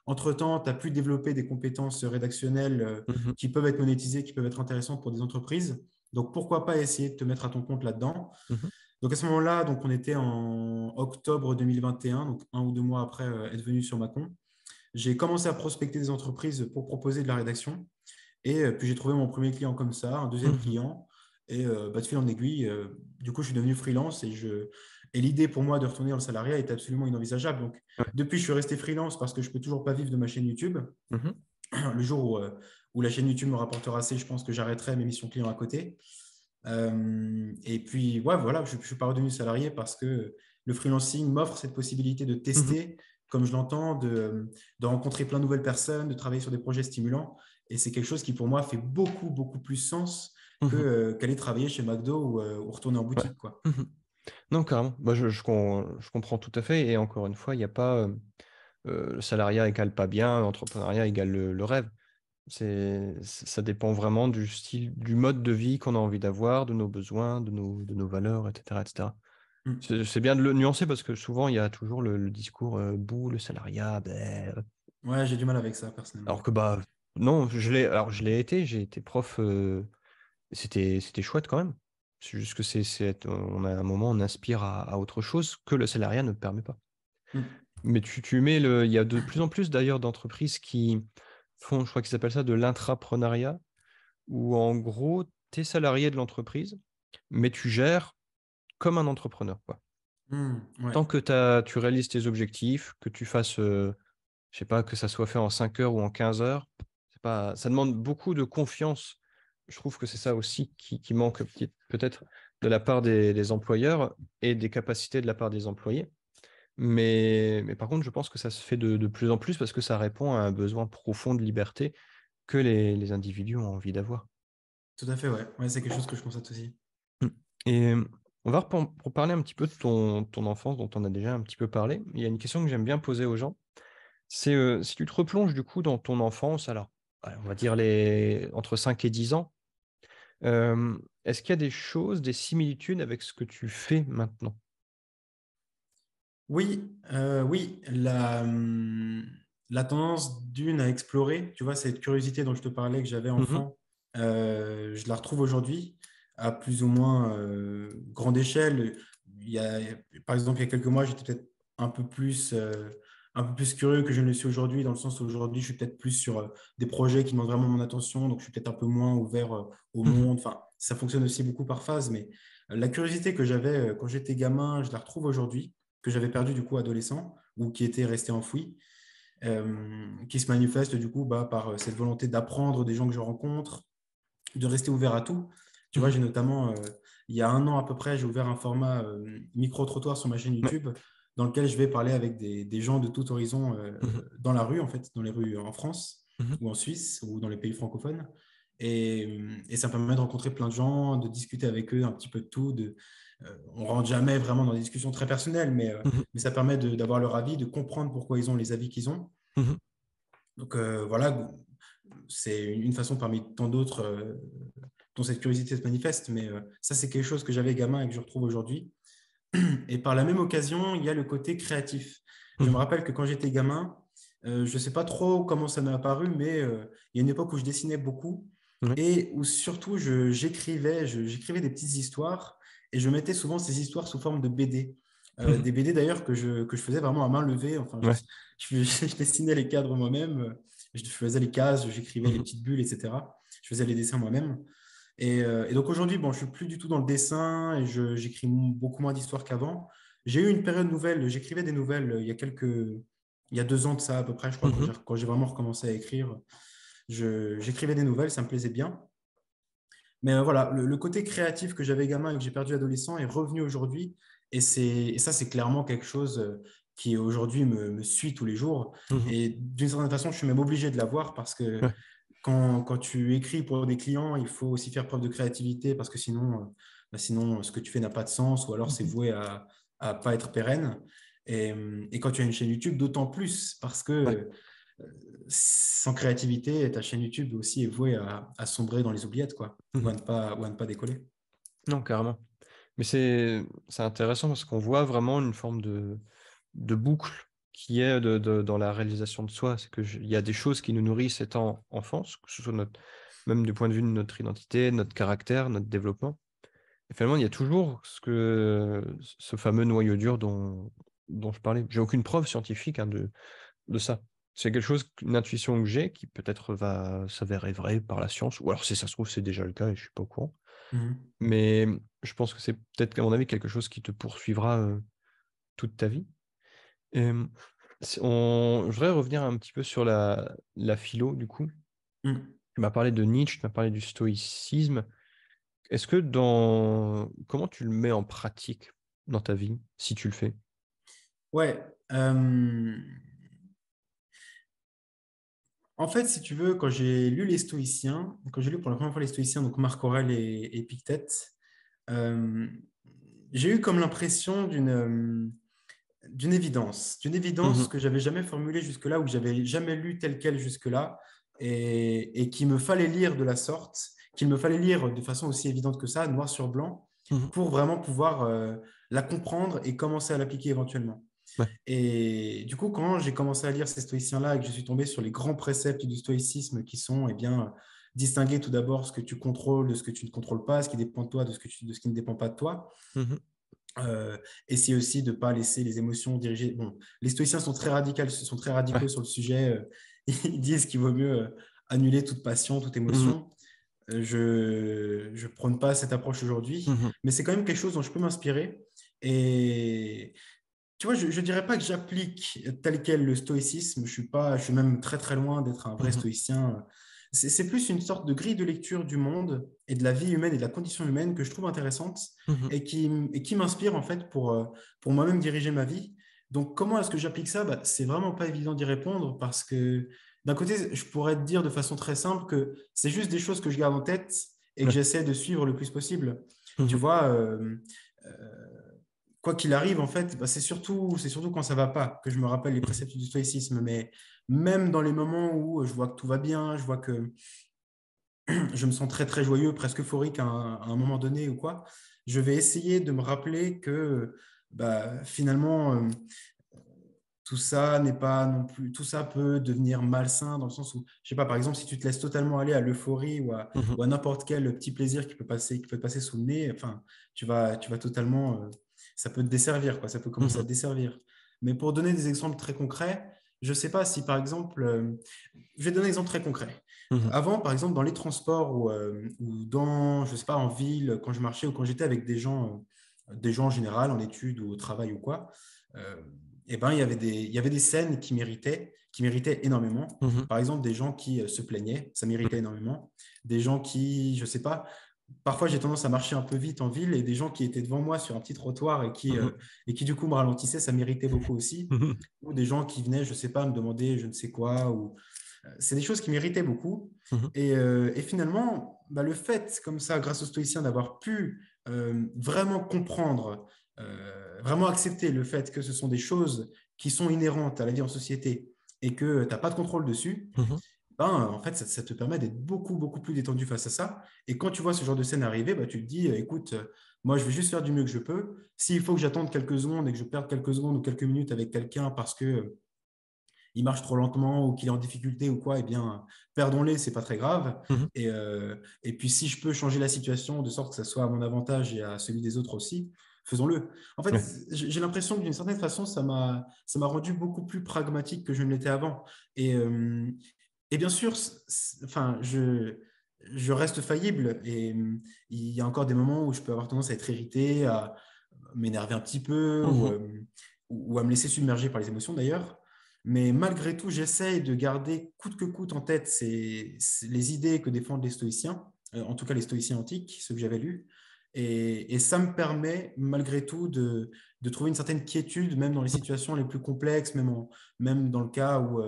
Entre-temps, tu as pu développer des compétences rédactionnelles Mhm. qui peuvent être monétisées, qui peuvent être intéressantes pour des entreprises. Donc, pourquoi pas essayer de te mettre à ton compte là-dedans? Mhm. Donc, à ce moment-là, donc, on était en octobre 2021, donc 1 ou 2 mois après être venu sur Macon. J'ai commencé à prospecter des entreprises pour proposer de la rédaction. Et puis j'ai trouvé mon premier client comme ça, un deuxième Mhm. client. Et de fil en aiguille, du coup, je suis devenu freelance et l'idée pour moi de retourner dans le salariat est absolument inenvisageable. Donc, Ouais. depuis, je suis resté freelance parce que je peux toujours pas vivre de ma chaîne YouTube. Mhm. Le jour où la chaîne YouTube me rapportera assez, je pense que j'arrêterai mes missions clients à côté. Et puis, ouais, voilà, je ne suis pas redevenu salarié parce que le freelancing m'offre cette possibilité de Mhm. tester, comme je l'entends, de rencontrer plein de nouvelles personnes, de travailler sur des projets stimulants. Et c'est quelque chose qui, pour moi, fait beaucoup, beaucoup plus sens Mhm. qu'aller travailler chez McDo ou retourner en Ouais. boutique, quoi. Mhm. Non, carrément. Bah, je comprends tout à fait. Et encore une fois, il n'y a pas le salariat égale pas bien, l'entrepreneuriat égale le rêve. Ça dépend vraiment du style, du mode de vie qu'on a envie d'avoir, de nos besoins, de nos valeurs, etc., etc. Mm. C'est bien de le nuancer parce que souvent, il y a toujours le discours bouh, le salariat, Ouais, j'ai du mal avec ça, alors personnellement. que bah non, je l'ai été, j'ai été prof, c'était chouette quand même. C'est juste que on a un moment, on aspire à autre chose que le salariat ne permet pas. Mm. Mais il y a de plus en plus d'ailleurs d'entreprises qui font, je crois qu'ils appellent ça de l'intrapreneuriat, où en gros, tu es salarié de l'entreprise, mais tu gères comme un entrepreneur, quoi. Mm. Ouais. Tant que tu réalises tes objectifs, que tu fasses, je sais pas, que ça soit fait en 5 heures ou en 15 heures, ça demande beaucoup de confiance. Je trouve que c'est ça aussi qui manque peut-être de la part des employeurs et des capacités de la part des employés. Mais par contre, je pense que ça se fait de plus en plus parce que ça répond à un besoin profond de liberté que les individus ont envie d'avoir. Tout à fait, ouais. Ouais, c'est quelque chose que je constate aussi. Mm. Et on va pour parler un petit peu de ton enfance dont on a déjà un petit peu parlé. Il y a une question que j'aime bien poser aux gens. C'est si tu te replonges du coup dans ton enfance, alors on va dire entre 5 et 10 ans, est-ce qu'il y a des choses, des similitudes avec ce que tu fais maintenant? Oui, oui, la tendance d'une à explorer, tu vois, cette curiosité dont je te parlais que j'avais Mhm. enfant, je la retrouve aujourd'hui à plus ou moins grande échelle. Par exemple, il y a quelques mois, j'étais peut-être un peu plus un peu plus curieux que je ne le suis aujourd'hui, dans le sens où aujourd'hui, je suis peut-être plus sur des projets qui demandent vraiment mon attention, donc je suis peut-être un peu moins ouvert au Mhm. monde. Enfin, ça fonctionne aussi beaucoup par phase, mais la curiosité que j'avais quand j'étais gamin, je la retrouve aujourd'hui, que j'avais perdue du coup adolescent, ou qui était restée enfouie, qui se manifeste du coup par cette volonté d'apprendre des gens que je rencontre, de rester ouvert à tout. Tu vois, Mhm. j'ai notamment, il y a 1 an à peu près, j'ai ouvert un format micro-trottoir sur ma chaîne Ouais. YouTube dans lequel je vais parler avec des gens de tout horizon Mhm. dans la rue, en fait, dans les rues en France Mhm. ou en Suisse ou dans les pays francophones. Et ça me permet de rencontrer plein de gens, de discuter avec eux un petit peu de tout. On ne rentre jamais vraiment dans des discussions très personnelles, Mhm. mais ça permet d'avoir leur avis, de comprendre pourquoi ils ont les avis qu'ils ont. Mhm. Donc voilà, c'est une façon parmi tant d'autres dont cette curiosité se manifeste, mais ça, c'est quelque chose que j'avais gamin et que je retrouve aujourd'hui. Et par la même occasion, il y a le côté créatif. Je me Mhm. rappelle que quand j'étais gamin, je ne sais pas trop comment ça m'est apparu, mais il y a une époque où je dessinais beaucoup Ouais. et où surtout j'écrivais des petites histoires et je mettais souvent ces histoires sous forme de BD. Mhm. Des BD d'ailleurs que je faisais vraiment à main levée. Enfin, Ouais. je dessinais les cadres moi-même, je faisais les cases, j'écrivais les Mhm. petites bulles, etc. Je faisais les dessins moi-même. Et donc aujourd'hui, bon, je suis plus du tout dans le dessin et j'écris beaucoup moins d'histoires qu'avant. J'ai eu une période nouvelle, j'écrivais des nouvelles il y a 2 ans de ça à peu près, je crois, Mhm. quand j'ai vraiment recommencé à écrire. J'écrivais des nouvelles, ça me plaisait bien. Mais voilà, le côté créatif que j'avais gamin et que j'ai perdu adolescent est revenu aujourd'hui. Et ça, c'est clairement quelque chose qui aujourd'hui me suit tous les jours. Mhm. Et d'une certaine façon, je suis même obligé de l'avoir parce que Ouais. quand tu écris pour des clients, il faut aussi faire preuve de créativité parce que sinon ce que tu fais n'a pas de sens ou alors c'est Mhm. voué à pas être pérenne. Et quand tu as une chaîne YouTube, d'autant plus parce Ouais. que sans créativité, ta chaîne YouTube aussi est vouée à sombrer dans les oubliettes, quoi, Mhm. ou à ne pas décoller. Non, carrément. Mais c'est intéressant parce qu'on voit vraiment une forme de boucle qui est dans la réalisation de soi. C'est il y a des choses qui nous nourrissent étant enfance, que ce soit même du point de vue de notre identité, notre caractère, notre développement. Et finalement, il y a toujours ce fameux noyau dur dont je parlais. J'ai aucune preuve scientifique, hein, de ça. C'est quelque chose, une intuition que j'ai qui peut-être va s'avérer vraie par la science, ou alors si ça se trouve, c'est déjà le cas et je suis pas au courant. Mhm. Mais je pense que c'est peut-être, à mon avis, quelque chose qui te poursuivra toute ta vie. Et, je voudrais revenir un petit peu sur la philo, du coup. Mhm. Tu m'as parlé de Nietzsche, tu m'as parlé du stoïcisme. Est-ce que comment tu le mets en pratique dans ta vie, si tu le fais? Ouais. En fait, si tu veux, quand j'ai lu pour la première fois les Stoïciens, donc Marc Aurèle et Épictète, euh, j'ai eu comme l'impression d'une évidence Mhm. que j'avais jamais formulée jusque-là ou que j'avais jamais lu telle quelle jusque-là et qu'il me fallait lire de la sorte, qu'il me fallait lire de façon aussi évidente que ça, noir sur blanc, Mhm. pour vraiment pouvoir la comprendre et commencer à l'appliquer éventuellement. Ouais. Et du coup, quand j'ai commencé à lire ces stoïciens-là et que je suis tombé sur les grands préceptes du stoïcisme qui sont, eh bien, distinguer tout d'abord ce que tu contrôles de ce que tu ne contrôles pas, ce qui dépend de toi de ce qui ne dépend pas de toi, Mhm. euh, essayer aussi de ne pas laisser les émotions diriger. Bon, les stoïciens sont très radicaux Ouais. sur le sujet. Ils disent qu'il vaut mieux annuler toute passion, toute Mhm. émotion. Je ne prône pas cette approche aujourd'hui, Mhm. mais c'est quand même quelque chose dont je peux m'inspirer. Et tu vois, je ne dirais pas que j'applique tel quel le stoïcisme. Je suis même très très loin d'être un vrai Mhm. stoïcien. C'est plus une sorte de grille de lecture du monde et de la vie humaine et de la condition humaine que je trouve intéressante Mhm. et qui m'inspire en fait pour moi-même diriger ma vie. Donc, comment est-ce que j'applique ça? Bah, c'est vraiment pas évident d'y répondre parce que d'un côté, je pourrais te dire de façon très simple que c'est juste des choses que je garde en tête et que Ouais. j'essaie de suivre le plus possible. Tu Mhm. vois, euh, quoi qu'il arrive, en fait, bah, c'est surtout quand ça va pas que je me rappelle les Mhm. préceptes du stoïcisme. Mais même dans les moments où je vois que tout va bien, je vois que je me sens très, très joyeux, presque euphorique à un moment donné ou quoi, je vais essayer de me rappeler que bah, finalement, tout ça n'est pas non plus, tout ça peut devenir malsain dans le sens où, je sais pas, par exemple, si tu te laisses totalement aller à l'euphorie Mhm. ou à n'importe quel petit plaisir qui peut te passer sous le nez, enfin, tu vas totalement, ça peut te desservir, quoi, ça peut commencer à Mhm. te desservir. Mais pour donner des exemples très concrets, je ne sais pas si, par exemple, je vais donner un exemple très concret. Avant, par exemple, dans les transports ou dans, je ne sais pas, en ville, quand je marchais ou quand j'étais avec des gens en général, en études ou au travail ou quoi, eh ben, il y avait des scènes qui méritaient énormément. Par exemple, des gens qui se plaignaient, ça méritait énormément. Des gens qui, je ne sais pas, parfois j'ai tendance à marcher un peu vite en ville et des gens qui étaient devant moi sur un petit trottoir et qui du coup me ralentissaient, ça méritait beaucoup aussi. Ou des gens qui venaient, je ne sais pas, me demander je ne sais quoi. C'est des choses qui méritaient beaucoup. Et finalement, bah, le fait, comme ça, grâce aux stoïciens, d'avoir pu vraiment comprendre, vraiment accepter le fait que ce sont des choses qui sont inhérentes à la vie en société et que tu n'as pas de contrôle dessus, ben, en fait, ça te permet d'être beaucoup, beaucoup plus détendu face à ça. Et quand tu vois ce genre de scène arriver, bah, tu te dis, écoute, moi, je vais juste faire du mieux que je peux. S'il faut que j'attende quelques secondes et que je perde quelques secondes ou quelques minutes avec quelqu'un parce que il marche trop lentement ou qu'il est en difficulté ou quoi, eh bien, perdons-les, c'est pas très grave. Et puis, si je peux changer la situation de sorte que ça soit à mon avantage et à celui des autres aussi, faisons-le. En fait, j'ai l'impression que d'une certaine façon, ça m'a rendu beaucoup plus pragmatique que je ne l'étais avant. Et bien sûr, enfin, je reste faillible et il y a encore des moments où je peux avoir tendance à être irrité, à m'énerver un petit peu ou à me laisser submerger par les émotions d'ailleurs. Mais malgré tout, j'essaye de garder coûte que coûte en tête les idées que défendent les stoïciens, en tout cas les stoïciens antiques, ceux que j'avais lus. Et ça me permet, malgré tout, de trouver une certaine quiétude, même dans les situations les plus complexes, même dans le cas où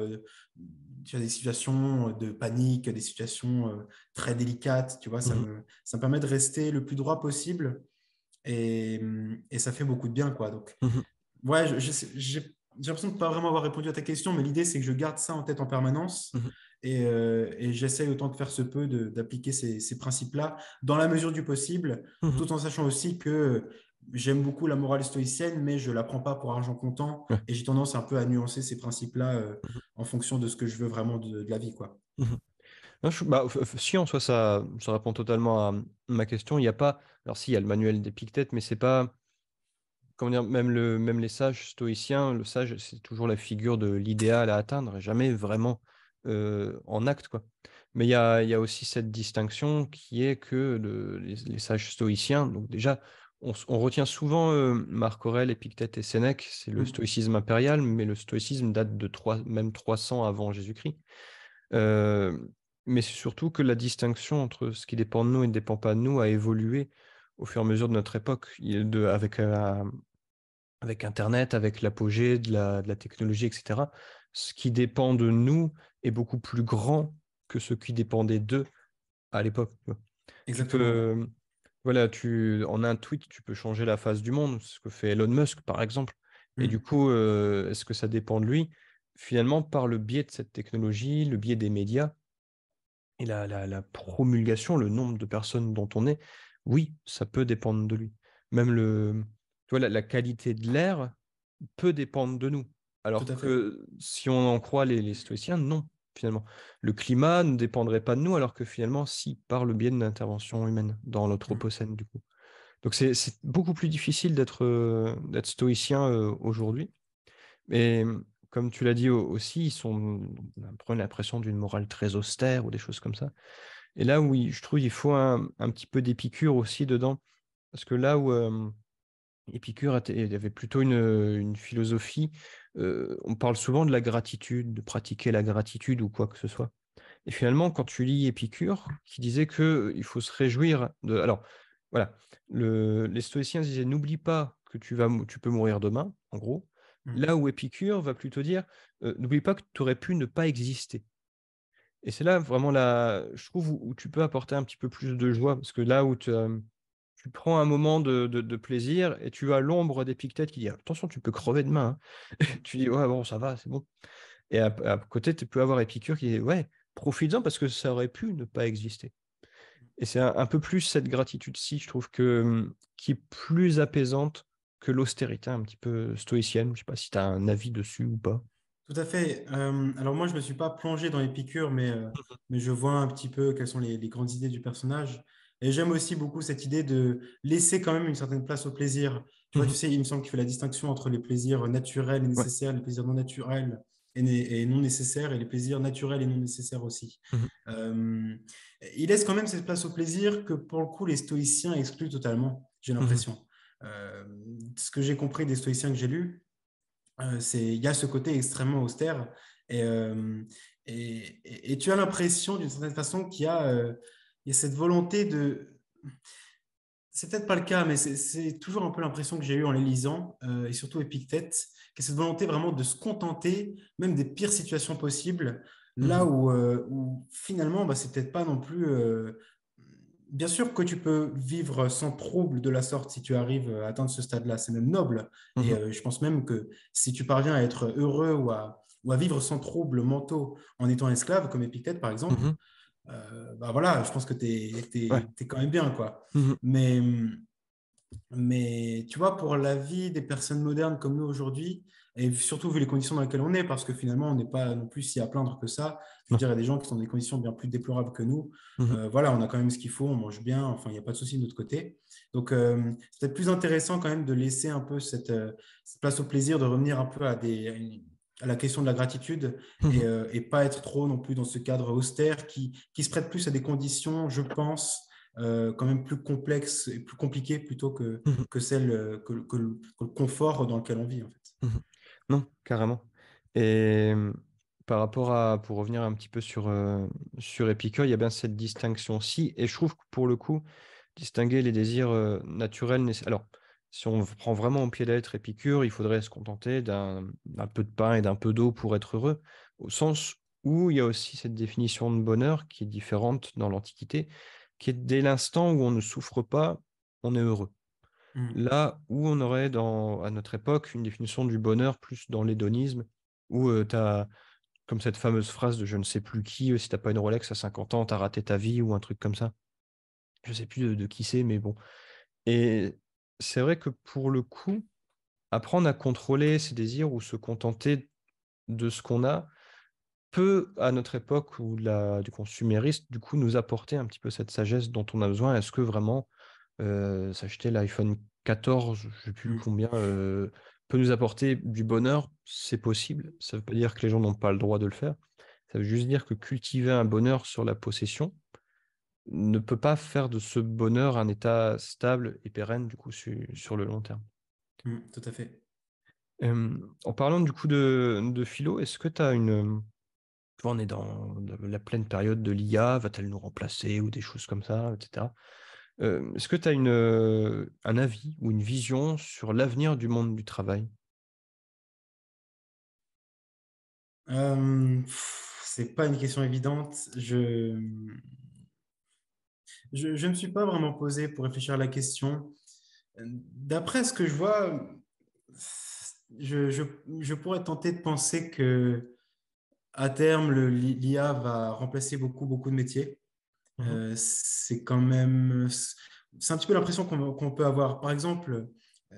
tu as des situations de panique, des situations très délicates, tu vois, ça me permet de rester le plus droit possible et ça fait beaucoup de bien, quoi. Donc, ouais, j'ai l'impression de ne pas vraiment avoir répondu à ta question, mais l'idée, c'est que je garde ça en tête en permanence et j'essaye autant que faire se peut d'appliquer ces principes-là dans la mesure du possible, tout en sachant aussi que j'aime beaucoup la morale stoïcienne, mais je ne la prends pas pour argent comptant et j'ai tendance un peu à nuancer ces principes-là en fonction de ce que je veux vraiment de la vie, quoi. Non, bah, si en soi ça répond totalement à ma question, il n'y a pas. Alors si, il y a le manuel d'Épictète, mais c'est pas. Comment dire, même les sages stoïciens, le sage, c'est toujours la figure de l'idéal à atteindre, et jamais vraiment en acte, quoi. Mais il y a aussi cette distinction qui est que les sages stoïciens, donc déjà, on retient souvent Marc Aurèle, Épictète et Sénèque, c'est le stoïcisme impérial, mais le stoïcisme date de même 300 avant Jésus-Christ. Mais c'est surtout que la distinction entre ce qui dépend de nous et ne dépend pas de nous a évolué au fur et à mesure de notre époque, avec Internet, avec l'apogée de la technologie, etc. Ce qui dépend de nous est beaucoup plus grand que ce qui dépendait d'eux à l'époque. Tu Exactement. peux, voilà, en un tweet, tu peux changer la face du monde, ce que fait Elon Musk, par exemple. Et du coup, est-ce que ça dépend de lui? Finalement, par le biais de cette technologie, le biais des médias et la promulgation, le nombre de personnes dont on est, oui, ça peut dépendre de lui. Même tu vois, la qualité de l'air peut dépendre de nous. Tout Alors à fait. que si on en croit les stoïciens, non, finalement. Le climat ne dépendrait pas de nous, alors que finalement, si, par le biais de l'intervention humaine dans l'Anthropocène, du coup. Donc c'est beaucoup plus difficile d'être stoïcien aujourd'hui. Mais comme tu l'as dit aussi, on prend l'impression d'une morale très austère ou des choses comme ça. Et là, oui, je trouve qu'il faut un petit peu d'Épicure aussi dedans. Parce que là où Épicure il avait plutôt une philosophie, on parle souvent de la gratitude, de pratiquer la gratitude ou quoi que ce soit. Et finalement, quand tu lis Épicure, qui disait qu'il faut se réjouir de. Alors, voilà, les stoïciens disaient n'oublie pas que tu peux mourir demain, en gros. Là où Épicure va plutôt dire n'oublie pas que tu aurais pu ne pas exister. Et c'est là vraiment je trouve, où tu peux apporter un petit peu plus de joie, parce que là où tu prends un moment de plaisir et tu as l'ombre d'Épictète qui dit attention, tu peux crever demain, hein. Tu dis ouais, bon, ça va, c'est bon. Et à côté, tu peux avoir Épicure qui dit ouais, profites-en parce que ça aurait pu ne pas exister. Et c'est un peu plus cette gratitude-ci, je trouve, qui est plus apaisante que l'austérité un petit peu stoïcienne. Je ne sais pas si tu as un avis dessus ou pas. Tout à fait. Alors moi, je ne me suis pas plongé dans Épicure, mais je vois un petit peu quelles sont les grandes idées du personnage. Et j'aime aussi beaucoup cette idée de laisser quand même une certaine place au plaisir. Tu vois, tu sais, il me semble qu'il fait la distinction entre les plaisirs naturels et Ouais. nécessaires, les plaisirs non naturels et non nécessaires, et les plaisirs naturels et non nécessaires aussi. Mhm. Euh, il laisse quand même cette place au plaisir que pour le coup, les stoïciens excluent totalement, j'ai Mhm. l'impression. Euh, Ce que j'ai compris des stoïciens que j'ai lus, il y a ce côté extrêmement austère et, et tu as l'impression d'une certaine façon il y a cette volonté de... C'est peut-être pas le cas, mais c'est toujours un peu l'impression que j'ai eue en les lisant, et surtout Épictète, qu'il y a cette volonté vraiment de se contenter même des pires situations possibles, là Mhm. où finalement, bah, c'est peut-être pas non plus... Bien sûr que tu peux vivre sans trouble de la sorte si tu arrives à atteindre ce stade-là, c'est même noble. Et Mhm. je pense même que si tu parviens à être heureux ou à vivre sans troubles mentaux en étant esclave, comme Épictète par exemple, Mhm. bah voilà, je pense que tu Ouais. es, quand même bien, quoi. Mhm. Mais, mais tu vois, pour la vie des personnes modernes comme nous aujourd'hui, et surtout vu les conditions dans lesquelles on est, parce que finalement, on n'est pas non plus si à plaindre que ça. Je veux Non. dire, il y a des gens qui sont dans des conditions bien plus déplorables que nous. Mhm. Voilà, on a quand même ce qu'il faut, on mange bien, enfin, il n'y a pas de souci de notre côté. Donc, c'est peut-être plus intéressant quand même de laisser un peu cette place au plaisir, de revenir un peu à la question de la gratitude Mhm. et pas être trop non plus dans ce cadre austère qui se prête plus à des conditions, je pense, quand même plus complexes et plus compliquées plutôt Mhm. que celle que le confort dans lequel on vit en fait. Mhm. Non, carrément. Et par rapport à, pour revenir un petit peu sur Épicure, il y a bien cette distinction-ci. Et je trouve que pour le coup, distinguer les désirs naturels, alors, si on prend vraiment au pied de la lettre Épicure, il faudrait se contenter d'un peu de pain et d'un peu d'eau pour être heureux, au sens où il y a aussi cette définition de bonheur qui est différente dans l'Antiquité, qui est dès l'instant où on ne souffre pas, on est heureux. Mm. Là où on aurait à notre époque une définition du bonheur plus dans l'hédonisme, où tu as comme cette fameuse phrase de je ne sais plus qui, si t'as pas une Rolex à 50 ans, t'as raté ta vie ou un truc comme ça. Je sais plus de qui c'est, mais bon. Et c'est vrai que pour le coup, apprendre à contrôler ses désirs ou se contenter de ce qu'on a peut, à notre époque ou du consumériste, du coup, nous apporter un petit peu cette sagesse dont on a besoin. Est-ce que vraiment s'acheter l'iPhone 14, je ne sais plus Mm. combien, peut nous apporter du bonheur? C'est possible. Ça ne veut pas dire que les gens n'ont pas le droit de le faire. Ça veut juste dire que cultiver un bonheur sur la possession ne peut pas faire de ce bonheur un état stable et pérenne, du coup, sur le long terme. Mm. Tout à fait. En parlant du coup de philo, est-ce que tu as une... Tu vois, on est dans la pleine période de l'IA, va-t-elle nous remplacer ou des choses comme ça, etc. Est-ce que tu as un avis ou une vision sur l'avenir du monde du travail? C'est pas une question évidente. Je ne me suis pas vraiment posé pour réfléchir à la question. D'après ce que je vois, je, je, je pourrais tenter de penser que à terme, l'IA va remplacer beaucoup de métiers. Mhm. C'est quand même, c'est un petit peu l'impression qu'on peut avoir. Par exemple, euh,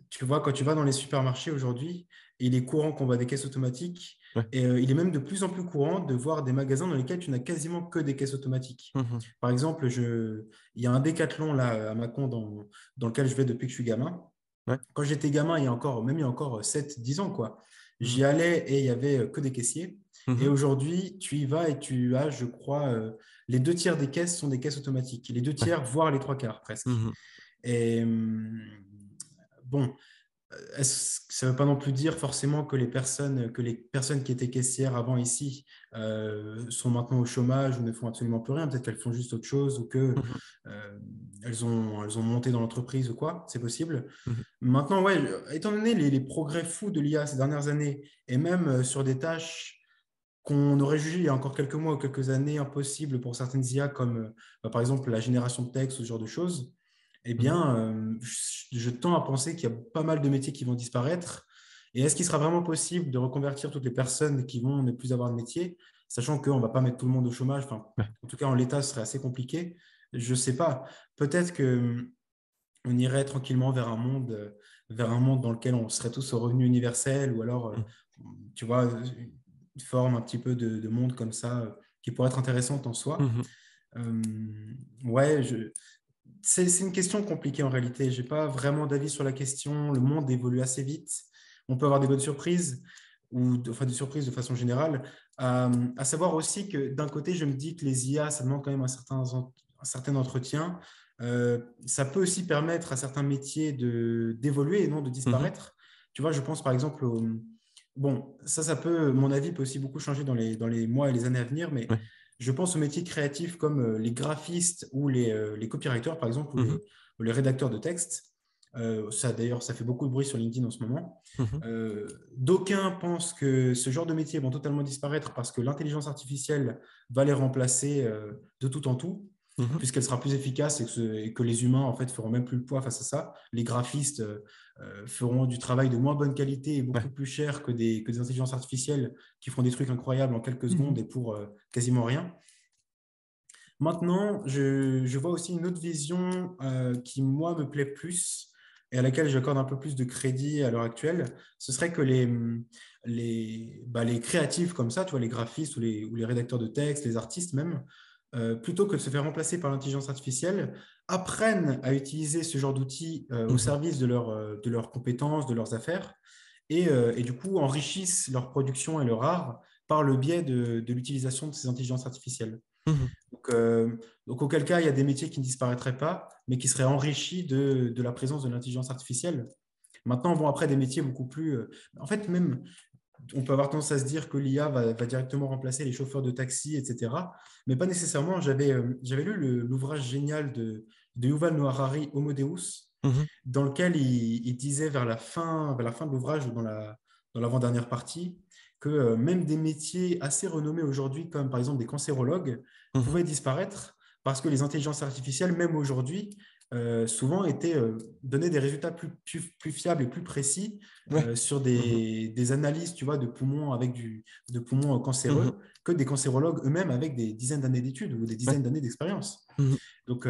tu vois, quand tu vas dans les supermarchés aujourd'hui, il est courant qu'on voit des caisses automatiques Ouais. et il est même de plus en plus courant de voir des magasins dans lesquels tu n'as quasiment que des caisses automatiques. Mhm. Par exemple, il y a un Décathlon là à Mâcon dans lequel je vais depuis que je suis gamin. Ouais. Quand j'étais gamin, il y a encore 7 10 ans, quoi, Mhm. j'y allais et il y avait que des caissiers. Et Mhm. aujourd'hui, tu y vas et tu as, je crois, les 2 tiers des caisses sont des caisses automatiques. Les deux Ouais. tiers, voire les 3 quarts presque. Mhm. Et bon, ça ne veut pas non plus dire forcément que les personnes qui étaient caissières avant ici sont maintenant au chômage ou ne font absolument plus rien. Peut-être qu'elles font juste autre chose ou que Mhm. elles ont monté dans l'entreprise ou quoi. C'est possible. Mhm. Maintenant, ouais, étant donné les progrès fous de l'IA ces dernières années et même sur des tâches qu'on aurait jugées il y a encore quelques mois ou quelques années impossibles pour certaines IA comme par exemple la génération de texte ou ce genre de choses, eh Mhm. bien, je tends à penser qu'il y a pas mal de métiers qui vont disparaître. Et est-ce qu'il sera vraiment possible de reconvertir toutes les personnes qui vont ne plus avoir de métier, sachant qu'on ne va pas mettre tout le monde au chômage, enfin, Ouais. en tout cas en l'état, ce serait assez compliqué. Je ne sais pas. Peut-être que on irait tranquillement vers un monde dans lequel on serait tous au revenu universel ou alors, Mhm. tu vois, une forme un petit peu de monde comme ça qui pourrait être intéressante en soi. Mhm. Euh, ouais, c'est une question compliquée en réalité. Je n'ai pas vraiment d'avis sur la question. Le monde évolue assez vite. On peut avoir des bonnes surprises, enfin des surprises de façon générale. À savoir aussi que d'un côté, je me dis que les IA, ça demande quand même un certain entretien. Ça peut aussi permettre à certains métiers d'évoluer et non de Mhm. disparaître. Tu vois, je pense par exemple au... Bon, ça peut, mon avis peut aussi beaucoup changer dans les mois et les années à venir, mais Ouais. je pense aux métiers créatifs comme les graphistes ou les copywriters, par exemple, Mhm. ou les rédacteurs de texte. Ça, d'ailleurs, ça fait beaucoup de bruit sur LinkedIn en ce moment. Mhm. D'aucuns pensent que ce genre de métiers vont totalement disparaître parce que l'intelligence artificielle va les remplacer de tout en tout, Mhm. puisqu'elle sera plus efficace et que les humains, en fait, feront même plus le poids face à ça. Les graphistes feront du travail de moins bonne qualité et Ouais. beaucoup plus cher que des intelligences artificielles qui font des trucs incroyables en quelques Mhm. secondes et pour quasiment rien. Maintenant, je vois aussi une autre vision qui, moi, me plaît plus et à laquelle j'accorde un peu plus de crédit à l'heure actuelle. Ce serait que les créatifs comme ça, tu vois, les graphistes ou les rédacteurs de texte, les artistes même, plutôt que de se faire remplacer par l'intelligence artificielle, apprennent à utiliser ce genre d'outils au Mhm. service de leurs compétences, de leurs affaires, et du coup enrichissent leur production et leur art par le biais de l'utilisation de ces intelligences artificielles. Mhm. Donc, donc, auquel cas, il y a des métiers qui ne disparaîtraient pas, mais qui seraient enrichis de la présence de l'intelligence artificielle. Maintenant, bon, après, des métiers beaucoup plus... en fait, même, on peut avoir tendance à se dire que l'IA va directement remplacer les chauffeurs de taxi, etc. Mais pas nécessairement. J'avais lu l'ouvrage génial de Yuval Noah Harari, Homo Deus, Mhm. dans lequel il disait vers la fin de l'ouvrage ou dans l'avant-dernière partie, que même des métiers assez renommés aujourd'hui, comme par exemple des cancérologues, Mhm. pouvaient disparaître parce que les intelligences artificielles, même aujourd'hui, souvent donnaient des résultats plus fiables et plus précis Ouais. sur Mhm. des analyses, tu vois, de poumons de poumons Mhm. cancéreux que des cancérologues eux-mêmes avec des dizaines d'années d'études ou des Ouais. dizaines d'années d'expérience. Mhm. Donc,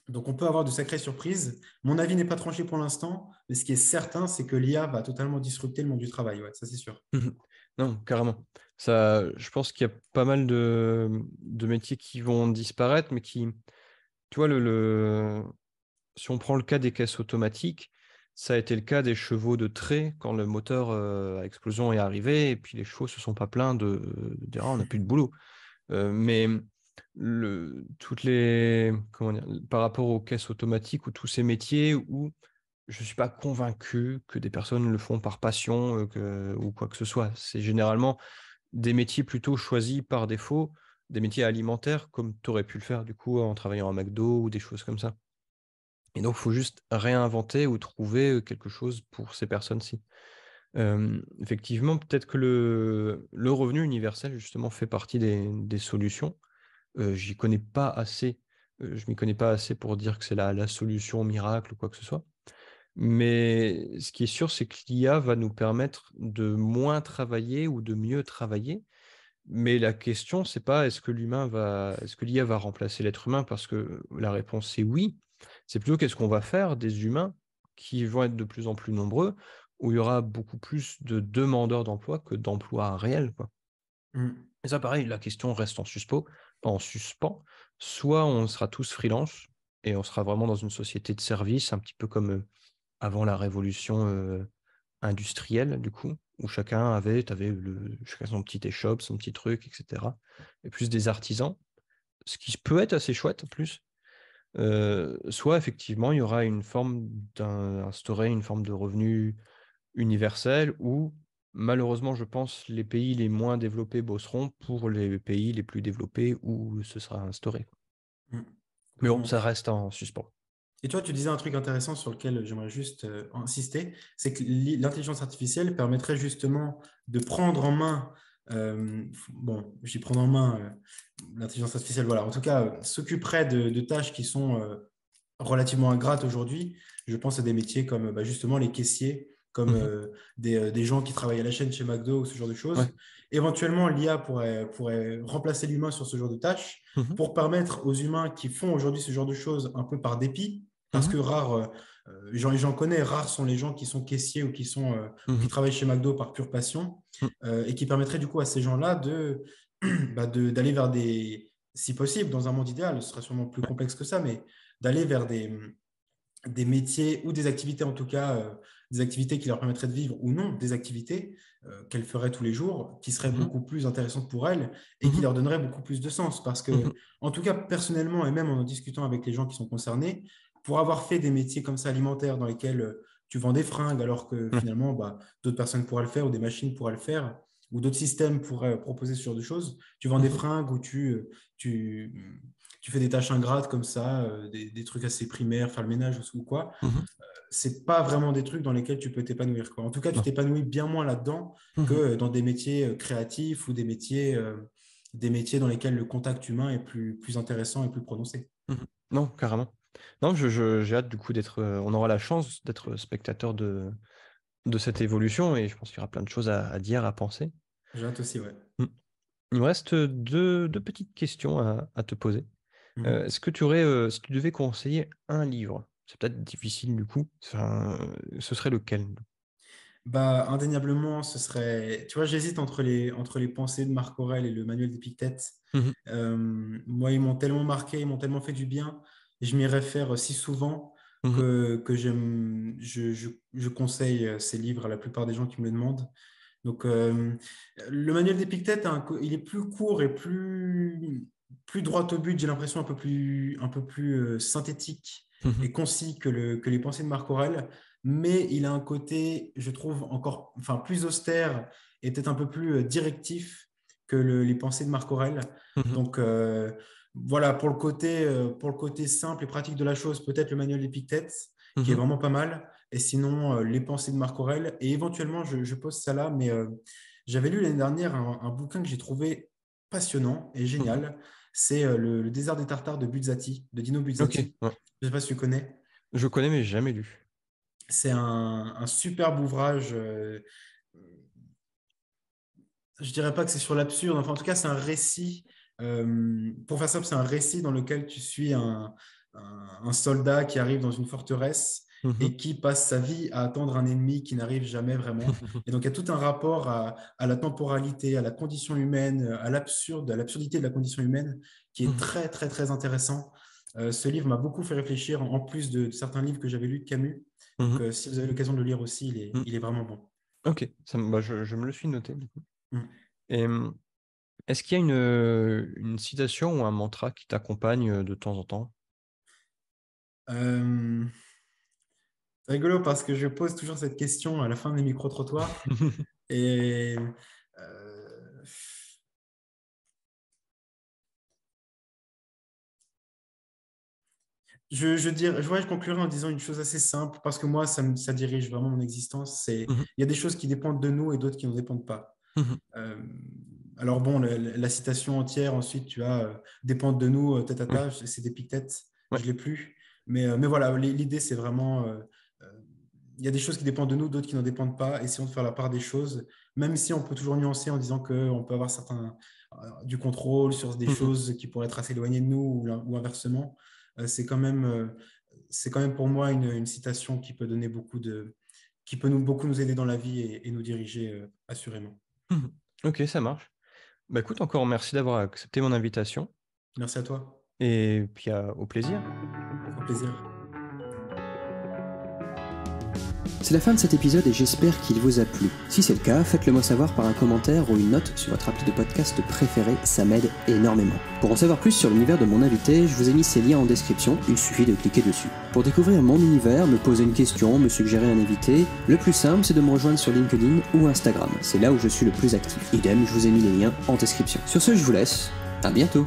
donc, on peut avoir de sacrées surprises. Mon avis n'est pas tranché pour l'instant, mais ce qui est certain, c'est que l'IA va totalement disrupter le monde du travail. Ouais, ça, c'est sûr. Mhm. Non, carrément. Ça, je pense qu'il y a pas mal de métiers qui vont disparaître, mais qui, tu vois, si on prend le cas des caisses automatiques, ça a été le cas des chevaux de trait quand le moteur à explosion est arrivé, et puis les chevaux se sont pas plaints de dire ah, on n'a plus de boulot. Mais comment dire, par rapport aux caisses automatiques ou tous ces métiers où je ne suis pas convaincu que des personnes le font par passion ou quoi que ce soit. C'est généralement des métiers plutôt choisis par défaut, des métiers alimentaires, comme tu aurais pu le faire du coup en travaillant à McDo ou des choses comme ça. Et donc, il faut juste réinventer ou trouver quelque chose pour ces personnes-ci. Effectivement, peut-être que le revenu universel, justement, fait partie des solutions. J'y connais pas assez, je m'y connais pas assez pour dire que c'est la solution miracle ou quoi que ce soit. Mais ce qui est sûr, c'est que l'IA va nous permettre de moins travailler ou de mieux travailler. Mais la question, c'est pas est-ce que l'IA va remplacer l'être humain? Parce que la réponse c'est oui. C'est plutôt qu'est-ce qu'on va faire des humains qui vont être de plus en plus nombreux, où il y aura beaucoup plus de demandeurs d'emploi que d'emplois réels, quoi. Mm. Et ça, pareil, la question reste en suspens. Soit on sera tous freelance et on sera vraiment dans une société de service, un petit peu comme avant la révolution industrielle, du coup, où chacun son petit échoppe, son petit truc, etc. Et plus des artisans, ce qui peut être assez chouette en plus. Soit effectivement, il y aura instaurer une forme de revenu universel où, malheureusement, je pense, les pays les moins développés bosseront pour les pays les plus développés où ce sera instauré. Mm. Mais bon, Complètement. ça reste en suspens. Et toi, tu disais un truc intéressant sur lequel j'aimerais juste insister, c'est que l'intelligence artificielle permettrait justement de prendre en main, bon, j'y prendre en main l'intelligence artificielle, voilà, en tout cas, s'occuperait de tâches qui sont relativement ingrates aujourd'hui. Je pense à des métiers comme bah, justement les caissiers, comme Mhm. des gens qui travaillent à la chaîne chez McDo ou ce genre de Ouais. choses. Éventuellement, l'IA pourrait remplacer l'humain sur ce genre de tâches Mhm. pour permettre aux humains qui font aujourd'hui ce genre de choses un peu par dépit, parce que Mhm. j'en connais, rares sont les gens qui sont caissiers ou qui Mhm. travaillent chez McDo par pure passion, Mhm. et qui permettraient du coup à ces gens-là d'aller vers si possible, dans un monde idéal, ce serait sûrement plus complexe que ça, mais d'aller vers des métiers ou des activités, en tout cas, des activités qui leur permettraient de vivre ou non, des activités qu'elles feraient tous les jours, qui seraient beaucoup plus intéressantes pour elles et qui leur donneraient beaucoup plus de sens. Parce que, en tout cas, personnellement, et même en discutant avec les gens qui sont concernés, pour avoir fait des métiers comme ça alimentaires dans lesquels tu vends des fringues alors que finalement, d'autres personnes pourraient le faire ou des machines pourraient le faire ou d'autres systèmes pourraient proposer ce genre de choses. Tu vends des fringues ou tu fais des tâches ingrates comme ça, des trucs assez primaires, faire le ménage ou quoi. C'est pas vraiment des trucs dans lesquels tu peux t'épanouir, quoi. En tout cas, tu t'épanouis bien moins là-dedans que dans des métiers créatifs ou des métiers dans lesquels le contact humain est plus intéressant et plus prononcé. Non, carrément. Non, j'ai hâte du coup d'être. On aura la chance d'être spectateur de cette évolution et je pense qu'il y aura plein de choses à dire, à penser. J'ai hâte aussi, ouais. Il me reste deux petites questions à te poser. Est-ce que tu aurais, si tu devais conseiller un livre, c'est peut-être difficile du coup, ce serait lequel? Indéniablement, ce serait. Tu vois, j'hésite entre les pensées de Marc Aurèle et le manuel d'Épictète. Moi, ils m'ont tellement marqué, ils m'ont tellement fait du bien. Et je m'y réfère si souvent que je conseille ces livres à la plupart des gens qui me le demandent. Donc, le manuel d'Épictète, il est plus court et plus droit au but, j'ai l'impression un peu plus synthétique et concis que les pensées de Marc Aurèle, mais il a un côté, je trouve, encore plus austère et peut-être un peu plus directif que les pensées de Marc Aurèle. Donc, voilà, pour le côté simple et pratique de la chose, peut-être le manuel d'Épictète, qui est vraiment pas mal, et sinon, les pensées de Marc Aurèle, et éventuellement, je pose ça là, mais j'avais lu l'année dernière un bouquin que j'ai trouvé passionnant et génial. C'est le désert des Tartares de Buzzati, de Dino Buzzati. Ouais. Je ne sais pas si tu connais. Je connais, mais jamais lu. C'est un superbe ouvrage. Je dirais pas que c'est sur l'absurde. Enfin, en tout cas, c'est un récit. Pour faire simple, c'est un récit dans lequel tu suis un soldat qui arrive dans une forteresse et qui passe sa vie à attendre un ennemi qui n'arrive jamais vraiment. Et donc, il y a tout un rapport à la temporalité, à la condition humaine, à l'absurdité de la condition humaine qui est très, très, très intéressant. Ce livre m'a beaucoup fait réfléchir, en plus de certains livres que j'avais lus de Camus. Donc, si vous avez l'occasion de le lire aussi, il est vraiment bon. Ok, je me le suis noté. Du coup. Et est-ce qu'il y a une citation ou un mantra qui t'accompagne de temps en temps? C'est rigolo parce que je pose toujours cette question à la fin des micro-trottoirs. Et je conclurai en disant une chose assez simple parce que moi, ça dirige vraiment mon existence. Il y a des choses qui dépendent de nous et d'autres qui ne dépendent pas. Alors bon, la citation entière, ensuite, tu as dépendent de nous, tête à tête, c'est d'Épictète, je ne l'ai plus. Mais voilà, l'idée, c'est vraiment, il y a des choses qui dépendent de nous, d'autres qui n'en dépendent pas. Essayons de faire la part des choses, même si on peut toujours nuancer en disant qu'on peut avoir du contrôle sur des choses qui pourraient être assez éloignées de nous ou inversement. C'est quand même pour moi une citation qui peut donner qui peut beaucoup nous aider dans la vie et nous diriger assurément. Ok, ça marche. Écoute, encore merci d'avoir accepté mon invitation. Merci à toi. Et puis au plaisir. Au plaisir. C'est la fin de cet épisode et j'espère qu'il vous a plu. Si c'est le cas, faites-le moi savoir par un commentaire ou une note sur votre appli de podcast préféré, ça m'aide énormément. Pour en savoir plus sur l'univers de mon invité, je vous ai mis ses liens en description, il suffit de cliquer dessus. Pour découvrir mon univers, me poser une question, me suggérer un invité, le plus simple c'est de me rejoindre sur LinkedIn ou Instagram, c'est là où je suis le plus actif. Idem, je vous ai mis les liens en description. Sur ce, je vous laisse, à bientôt.